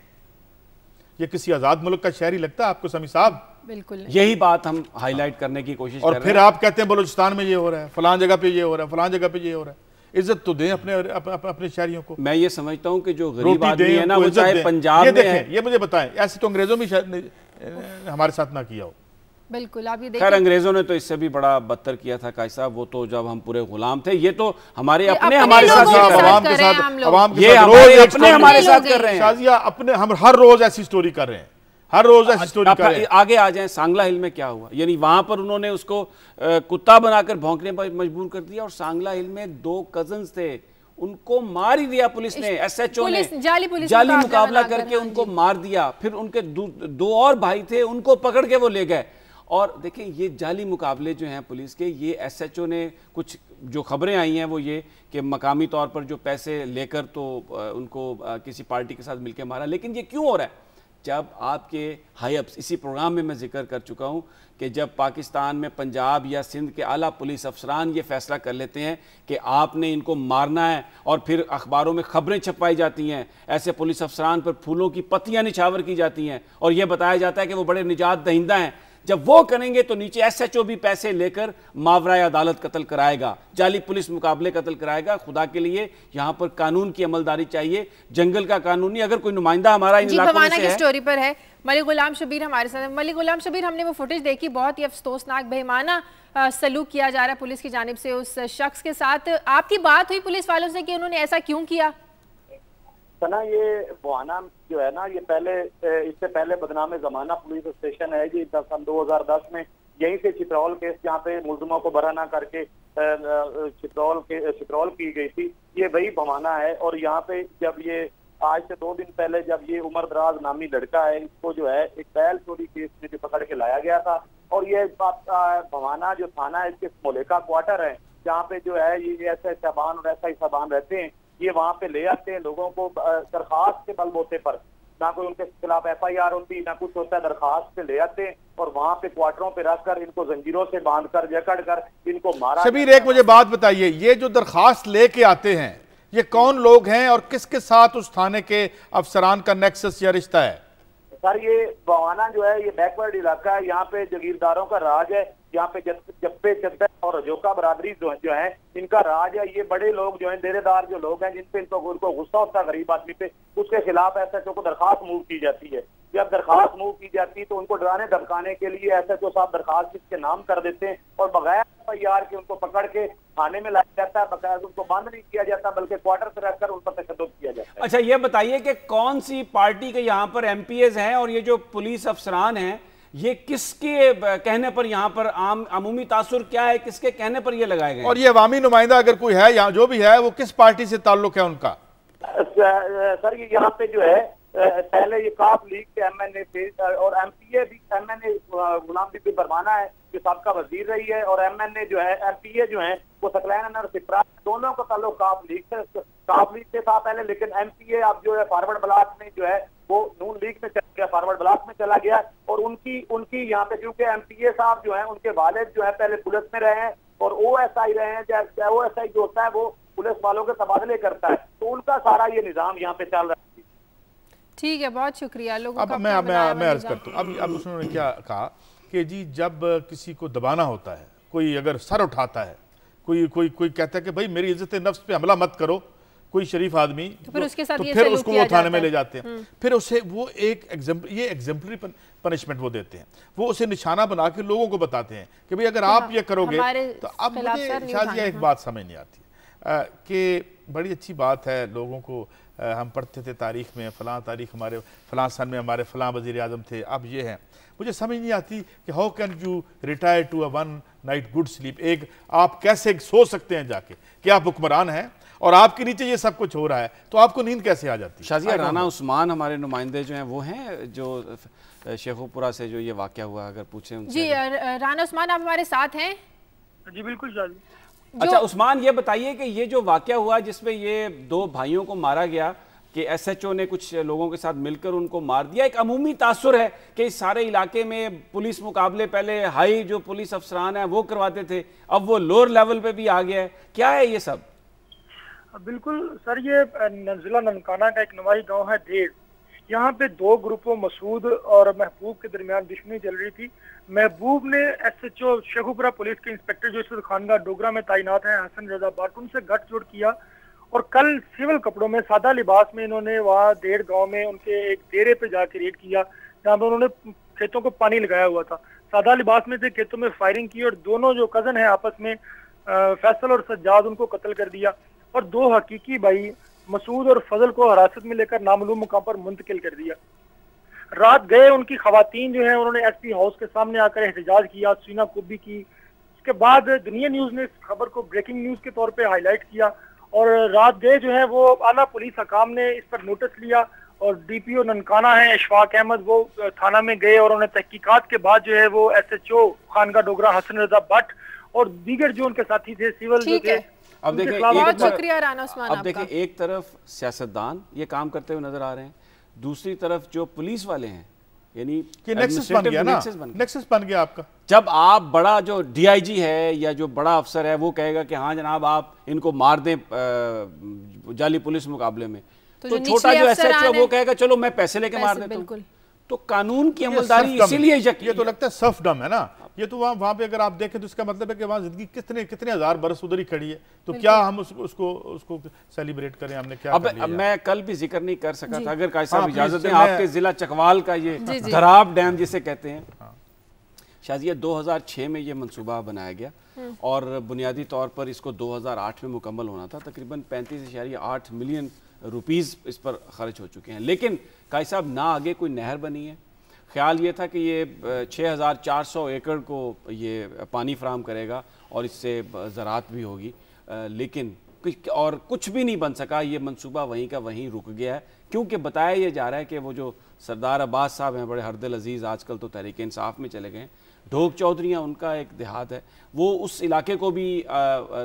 ये किसी आज़ाद मुल्क का शहरी लगता है आपको समी साहब? बिल्कुल, यही बात हम हाईलाइट करने की कोशिश कर रहे हैं। और फिर आप कहते हैं बलूचिस्तान में ये हो रहा है, फलां जगह पे ये हो रहा है, फलां जगह पे ये हो रहा है। इज्जत तो दें अपने शहरियों को। मैं ये समझता हूँ कि जो गरीब आदमी है ना, वो चाहे पंजाब में है। ये मुझे बताएं, ऐसे तो अंग्रेजों में शायद हमारे साथ ना किया हो। बिल्कुल, आप ये खैर अंग्रेजों ने तो इससे भी बड़ा बदतर किया था कायद साहब, वो तो जब हम पूरे गुलाम थे। ये तो हमारे अपने हमारे साथ, अवाम के साथ हमारे साथ कर रहे हैं। शाजिया अपने, हम हर रोज ऐसी स्टोरी कर रहे हैं, हर रोज ऐसी स्टोरी कर रहे हैं। आगे आ जाएं, सांगला हिल में क्या हुआ, यानी वहां पर उन्होंने उसको कुत्ता बनाकर भौंकने पर मजबूर कर दिया। और सांगला हिल में 2 कजन्स थे, उनको मार ही दिया पुलिस ने, SHO ने जाली मुकाबला करके उनको मार दिया। फिर उनके 2 और भाई थे, उनको पकड़ के वो ले गए। और देखिए ये जाली मुकाबले जो हैं पुलिस के, ये SHO ने कुछ जो खबरें आई हैं वो ये कि मकामी तौर पर जो पैसे लेकर तो उनको किसी पार्टी के साथ मिलकर मारा। लेकिन ये क्यों हो रहा है? जब आपके हाई अप्स, इसी प्रोग्राम में मैं जिक्र कर चुका हूँ कि जब पाकिस्तान में पंजाब या सिंध के आला पुलिस अफसरान ये फैसला कर लेते हैं कि आपने इनको मारना है, और फिर अखबारों में खबरें छपवाई जाती हैं, ऐसे पुलिस अफसरान पर फूलों की पत्तियाँ निछावर की जाती हैं और ये बताया जाता है कि वो बड़े निजात दहिंदा हैं, जब वो करेंगे तो नीचे SHO भी पैसे लेकर मावराए अदालत कत्ल कराएगा, जाली पुलिस मुकाबले कत्ल कराएगा। खुदा के लिए यहाँ पर कानून की अमलदारी चाहिए, जंगल का कानून नहीं। अगर कोई नुमाइंदा हमारा इन इलाकों में से है। स्टोरी पर है मलिक गुलाम शबीर हमारे साथ। मलिक गुलाम शबीर, हमने वो फुटेज देखी, बहुत ही अफसोसनाक बेईमाना सलूक किया जा रहा है पुलिस की जानिब से उस शख्स के साथ। आपकी बात हुई पुलिस वालों से कि उन्होंने ऐसा क्यों किया? ना ये बहाना जो है ना, ये पहले, इससे पहले बदनाम जमाना पुलिस स्टेशन है जी, 2010 में यहीं से चित्रौल केस, जहाँ पे मुलजमों को बरा ना करके चित्रौल की गई थी, ये वही बहाना है। और यहाँ पे जब ये آج سے 2 دن پہلے جب یہ عمر دراز نامی لڑکا ہے، اس کو جو ہے ایک بیل چوری کیس میں جو پکڑ کے لایا گیا تھا، اور یہ بھوانا جو تھانہ ہے اس کے ملیکا کوارٹر ہے جہاں پہ جو ہے یہ ایسے صاحبان اور ایسا ہی صاحبان رہتے ہیں، یہ وہاں پہ لے آتے ہیں لوگوں کو درخواست کے بل بوتے پر، نہ کوئی ان کے خلاف ایف آئی آر ہوتی نہ کچھ ہوتا ہے، درخواست سے لے آتے ہیں اور وہاں پہ کوارٹروں پہ رکھ کر ان کو زنجیروں سے باندھ کر جکڑ کر ان کو مارا۔ شبیر ایک مجھے بات بتائیے، یہ جو درخواست لے کے آتے ہیں یہ کون لوگ ہیں اور کس کے ساتھ اس تھانے کے افسران کا نیکسس یا رشتہ ہے؟ سر یہ بوانا جو ہے یہ بیکورڈ علاقہ ہے، یہاں پہ جگیرداروں کا راج ہے، یہاں پہ جپے چدر اور رجوکا برادری جو ہیں ان کا راج ہے۔ یہ بڑے لوگ جو ہیں ڈیرے دار جو لوگ ہیں جن پہ ان کو غصہ ہوتا ہے غریب آدمی پہ، اس کے خلاف ایس ایچ او کو درخواست موو کی جاتی ہے۔ جب درخواست موو کی جاتی ہے تو ان کو ڈرانے دھمکانے کے لیے ایس ایچ او صاحب درخواست اس کے نام کر دیتے ہیں اور بغیر ایف آئی آر کے ان کو پکڑ کے تھانے میں لایا جاتا ہے، بغیر ان کو بند نہیں کیا جاتا بلکہ کوارٹر سے رکھ کر ان پر تشدد کیا جاتا ہے۔ اچھا یہ بتائیے کہ کون سی پارٹی کے یہاں پر ایم پی ایز ہیں اور یہ جو پولیس افسران ہیں یہ کس کے کہنے پر یہاں پر عمومی تاثر کیا ہے، کس کے کہنے پر یہ لگائے گئے؟ اور یہ عوامی نمائندہ اگر کوئی ہے یا جو بھی ہے وہ کس پارٹی سے تعلق ہے ان کا؟ سر یہ یہاں پہ جو ہے پہلے یہ کاف لیگ کے ایم این اے تھے اور ایم پی اے بھی M N a Ghulam be be برمانا ہے جو سابقہ وزیر رہی ہے، اور ایم این اے جو ہے ایم پی اے جو ہیں وہ ثقلین انور سپرا، دونوں کا تعلق کاف لیگ سے تھا پہلے، لیکن ایم پی اے اب جو ہے فارورڈ بلاک میں جو ہے وہ نون لیگ میں چلا گیا، فارورڈ بلاک میں چلا گیا، اور ان کی یہاں پہ کیونکہ ایم پی اے صاحب جو ہیں ان کے والد جو ہے پہلے پولیس میں رہے ہیں اور او ایس آئی رہے ہیں، او ایس آئی جو ہوتا ہے وہ پولیس والوں کے تبادلے کرتا ہے، تو ان کا سارا یہ نظام یہاں پہ چل رہا ہے۔ ٹھیک ہے، بہت شکریہ لوگوں اب میں عرض کرتا ہوں، اب انہوں نے کیا کہا کہ جی جب کسی کو دبانا ہوتا ہے، کوئی اگر سر اٹھاتا ہے، کوئی کہتا ہے کہ بھائی میری عزت نفس پہ حملہ مت کرو، کوئی شریف آدمی تو پھر اس کو وہ تھانے میں لے جاتے ہیں، پھر اسے وہ یہ ایگزمپلری پنشمنٹ وہ دیتے ہیں، وہ اسے نشانہ بنا کے لوگوں کو بتاتے ہیں کہ بھئی اگر آپ یہ کرو گے تو اب مجھے شازیہ ایک بات سمجھ نہیں آتی کہ بڑی اچھی بات ہے لوگوں کو، ہم پڑھتے تھے تاریخ میں فلاں تاریخ ہمارے فلاں سن میں ہمارے فلاں وزیر اعظم تھے، اب یہ ہیں، مجھے سمجھ نہیں آتی کہ how can you retire to a one night good sleep, ایک آپ کیسے سو سکتے ہیں جا کے کہ آپ حکمران ہیں اور آپ کے نیچے یہ سب کچھ ہو رہا ہے تو آپ کو نیند کیسے آ جاتی ہے؟ شازیہ رانا عثمان ہمارے نمائندے جو ہیں وہ ہیں جو شیخو پورہ سے جو یہ واقعہ ہوا، اگر پوچھیں ان سے۔ جی رانا عثمان آپ ہمارے ساتھ ہیں؟ جی بالکل شازیہ۔ اچھا عثمان یہ بتائیے کہ یہ جو واقعہ ہوا جس میں یہ 2 بھائیوں کو مارا گیا کہ ایس ایچ او نے کچھ لوگوں کے ساتھ مل کر ان کو مار دیا، ایک عمومی تاثر ہے کہ اس سارے علاقے میں پولیس مقابلے پہلے ہائی جو پولیس افسران ہیں وہ کرواتے تھے، اب وہ لوور لیول پہ بھی آ گیا ہے، کیا ہے یہ سب؟ بالکل سر، یہ ضلع ننکانہ کا ایک نواحی گاؤں ہے ڈھیڑ، یہاں پہ 2 گروپوں مسعود اور محبوب کے درمیان دشمنی چل رہی تھی۔ محبوب نے S H O Sheikhupura police کے انسپیکٹر جو اس خانگاہ ڈوگرا میں تعینات ہیں حسن رضا بٹ، ان سے گٹھ جوڑ کیا اور کل سول کپڑوں میں سادہ لباس میں انہوں نے وہاں ڈیڑھ گاؤں میں ان کے ایک ڈیرے پہ جا کے ریڈ کیا جہاں پہ انہوں نے کھیتوں کو پانی لگایا ہوا تھا، سادہ لباس میں سے کھیتوں میں فائرنگ کی اور دونوں جو کزن ہیں آپس میں فیصل اور سجاد ان کو قتل کر دیا اور 2 حقیقی بھائی مسعود اور فضل کو حراست میں لے کر نامعلوم مقام پر منتقل کر دیا۔ رات گئے ان کی خواتین جو ہیں انہوں نے ایس پی ہاؤس کے سامنے آ کر احتجاج کیا، سینہ کوبی کی، اس کے بعد دنیا نیوز نے اس خبر کو بریکنگ نیوز کے طور پہ ہائی لائٹ کیا اور رات گئے جو ہے وہ اعلیٰ پولیس حکام نے اس پر نوٹس لیا اور ڈی پی او ننکانہ ہیں اشفاق احمد وہ تھانہ میں گئے اور انہیں تحقیقات کے بعد جو ہے وہ S H O Khanagah Dogra Hassan Raza Butt اور دیگر جو ان کے ساتھی تھے سول جو تھے۔ اب دیکھیں بہت شکریہ رانا عثمان، اب دیکھیں ایک طرف سیاستدان یہ کام کرتے ہوئے نظر آ رہے ہیں، دوسری طرف جو پولیس والے ہیں یعنی نیکسس بن گیا آپ کا۔ جب آپ بڑا جو ڈی آئی جی ہے یا جو بڑا افسر ہے وہ کہے گا کہ ہاں جناب آپ ان کو مار دیں جعلی پولیس مقابلے میں، تو چھوٹا جو ایس ایچ او وہ کہے گا چلو میں پیسے لے کے مار دیتا ہوں، تو قانون کی عملداری اسی لیے یہ تو لگتا ہے سرفڈم ہے نا، یہ تو وہاں پہ اگر آپ دیکھیں تو اس کا مطلب ہے کہ وہاں زندگی کتنے ہزار برس ادھر ہی کھڑی ہے، تو کیا ہم اس کو سیلیبریٹ کریں، ہم نے کیا کر لیا؟ اب میں کل بھی ذکر نہیں کر سکا تھا، اگر قائد صاحب اجازت دیں، آپ کے ضلع چکوال کا یہ دھراب ڈیم جسے کہتے ہیں، شازیہ 2006 میں یہ منصوبہ بنایا گیا اور بنیادی طور پر اس کو 2008 میں مکمل ہونا تھا، تقریباً 35.8 ملین روپیز اس پر خرچ ہو چکے ہیں، لیکن قائد صاحب نہ آگے کوئی نہر بنی ہے، خیال یہ تھا کہ یہ 6400 ایکڑ کو یہ پانی فراہم کرے گا اور اس سے زراعت بھی ہوگی، لیکن اور کچھ بھی نہیں بن سکا. یہ منصوبہ وہیں کا وہیں رک گیا ہے, کیونکہ بتایا یہ جا رہا ہے کہ وہ جو سردار عباس صاحب ہیں, بڑے ہردل عزیز, آج کل تو تحریک انصاف میں چلے گئے, ڈھوک چودھریاں ان کا ایک دیہات ہے, وہ اس علاقے کو بھی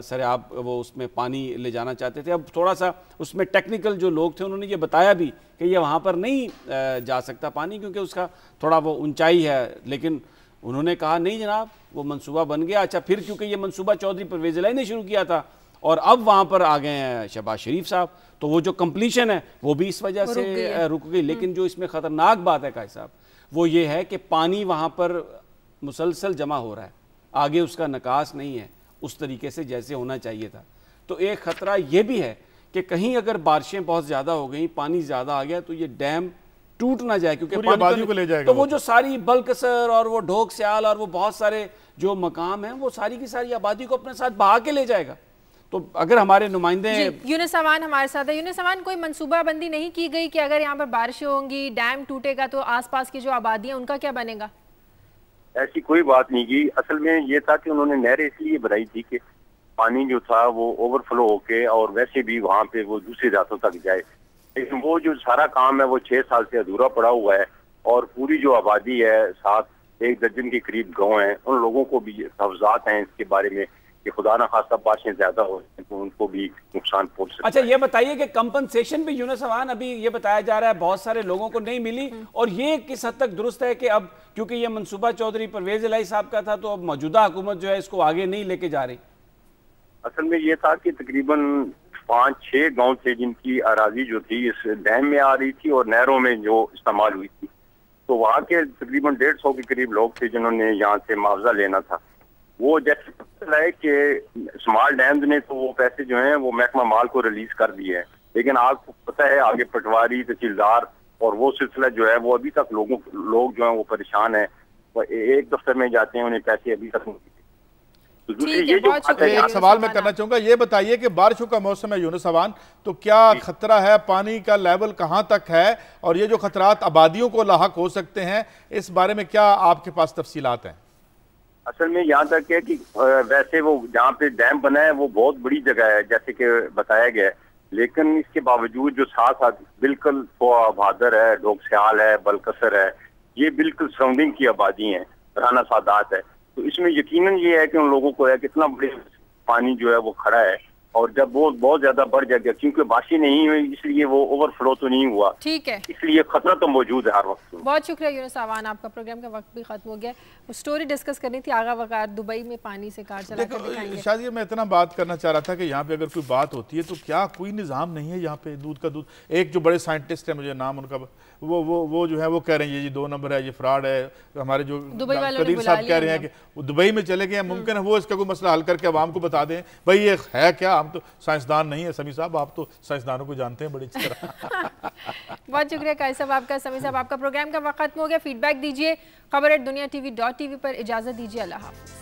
سریاب وہ اس میں پانی لے جانا چاہتے تھے. اب تھوڑا سا اس میں ٹیکنیکل جو لوگ تھے انہوں نے یہ بتایا بھی کہ یہ وہاں پر نہیں جا سکتا پانی, کیونکہ اس کا تھوڑا وہ اونچائی ہے, لیکن انہوں نے کہا نہیں جناب وہ منصوبہ بن گیا. اچھا پھر کیونکہ یہ منصوبہ چودھری پرویز الہی نے شروع کیا تھا اور اب وہاں پر آ گئے ہیں شہباز شریف صاحب, تو وہ جو کمپلیشن ہے وہ بھی اس وجہ سے رک گئی. لیکن جو اس میں خطرناک بات ہے قائد صاحب وہ یہ ہے کہ پانی وہاں پر مسلسل جمع ہو رہا ہے, آگے اس کا نکاس نہیں ہے اس طریقے سے جیسے ہونا چاہیے تھا. تو ایک خطرہ یہ بھی ہے کہ کہیں اگر بارشیں بہت زیادہ ہو گئیں, پانی زیادہ آ گیا, تو یہ ڈیم ٹوٹ نہ جائے, کیونکہ آبادی کو لے جائے گا. تو وہ جو ساری بلکسر اور وہ ڈھوک سیال اور وہ بہت سارے جو مقام ہیں وہ ساری کی ساری آبادی کو اپنے ساتھ بہا کے لے جائے گا. تو اگر ہمارے نمائندے یونس امان ہمارے ساتھ ہے. یونس امان, کوئی منصوبہ بندی نہیں کی گئی کہ اگر یہاں پر بارشیں ہوں گی, ڈیم ٹوٹے گا, تو آس پاس کی جو آبادی ہیں ان کا کیا بنے گا؟ ایسی کوئی بات نہیں کی. اصل میں یہ تھا کہ انہوں نے نہریں اس لیے بنائی تھی کہ پانی جو تھا وہ اوور فلو ہو کے اور ویسے بھی وہاں پہ وہ دوسرے راتوں تک جائے. لیکن وہ جو سارا کام ہے وہ 6 سال سے ادھورا پڑا ہوا ہے, اور پوری جو آبادی ہے 1 درجن کے قریب گاؤں ہیں, ان لوگوں کو بھی تحفظات ہیں اس کے بارے میں کہ خدا نہ خواستہ بارشیں زیادہ ہو تو ان کو بھی نقصان پہنچ سکتا ہے. اچھا یہ بتائیے کہ کمپنسیشن بھی یونس امان ابھی یہ بتایا جا رہا ہے بہت سارے لوگوں کو نہیں ملی, اور یہ کس حد تک درست ہے کہ اب کیونکہ یہ منصوبہ چودھری پرویز الہی صاحب کا تھا تو اب موجودہ حکومت جو ہے اس کو آگے نہیں لے کے جا رہی؟ اصل میں یہ تھا کہ تقریباً 5-6 گاؤں تھے جن کی اراضی جو تھی اس ڈیم میں آ رہی تھی اور نہروں میں جو استعمال ہوئی تھی, تو وہاں کے تقریباً 150 کے قریب لوگ تھے جنہوں نے یہاں سے معاوضہ لینا تھا. وہ جیسے پتہ ہے کہ اسمال ڈیمز نے تو وہ پیسے جو ہیں وہ محکمہ مال کو ریلیز کر دیے ہیں, لیکن آپ کو پتہ ہے آگے پٹواری, تحصیلدار اور وہ سلسلہ جو ہے وہ ابھی تک لوگ جو ہیں وہ پریشان ہیں. وہ ایک دفتر میں جاتے ہیں انہیں پیسے ابھی تک نہیں. ایک سوال میں کرنا چاہوں گا, یہ بتائیے کہ بارشوں کا موسم ہے یونس امان, تو کیا خطرہ ہے, پانی کا لیول کہاں تک ہے, اور یہ جو خطرات آبادیوں کو لاحق ہو سکتے ہیں اس بارے میں کیا آپ کے پاس تفصیلات ہیں؟ اصل میں یہاں تک ہے کہ ویسے وہ جہاں پہ ڈیم بنا ہے وہ بہت بڑی جگہ ہے جیسے کہ بتایا گیا ہے, لیکن اس کے باوجود جو ساتھ بالکل بہادر ہے, ڈھوک سیال ہے, بلکسر ہے, یہ بالکل سراؤنڈنگ کی آبادی ہیں, رانا سادات ہے. تو اس میں یقیناً یہ ہے کہ ان لوگوں کو ہے کتنا بڑے پانی جو ہے وہ کھڑا ہے, اور جب وہ بہت زیادہ بڑھ جائے گا کیونکہ بارشیں نہیں ہوئی اس لیے وہ اوور فلو تو نہیں ہوا, ٹھیک ہے, اس لیے خطرہ تو موجود ہے ہر وقت. بہت شکریہ یونس امان, آپ کا پروگرام کا وقت بھی ختم ہو گیا. وہ سٹوری ڈسکس کرنی تھی آغا وقار دبئی میں پانی سے کار چلا کر دکھائیں گے. شاید میں اتنا بات کرنا چاہ رہا تھا کہ یہاں پہ اگر کوئی بات ہوتی ہے تو کیا کوئی نظام نہیں ہے یہاں پہ دودھ کا دودھ. ایک جو بڑے سائنٹسٹ ہیں, مجھے نام ان کا وہ جو ہے وہ کہہ رہے ہیں یہ جی 2 نمبر ہے, یہ فراڈ ہے. ہمارے جو قدیر صاحب کہہ رہے ہیں کہ وہ دبئی میں چلے گئے ہیں, ممکن ہے وہ اس کا کوئی مسئلہ حل کر کے عوام کو بتا دیں بھائی یہ ہے کیا. ہم تو سائنسدان نہیں ہے سمیع صاحب, آپ تو سائنسدانوں کو جانتے ہیں بڑی اچھی طرح. بہت شکریہ قائد صاحب آپ کا. سمیع صاحب آپ کا پروگرام کا وقت ختم ہو گیا. فیڈ بیک دیجیے. خبر@duniatv.tv پر. اجازت دیجیے, اللہ حافظ.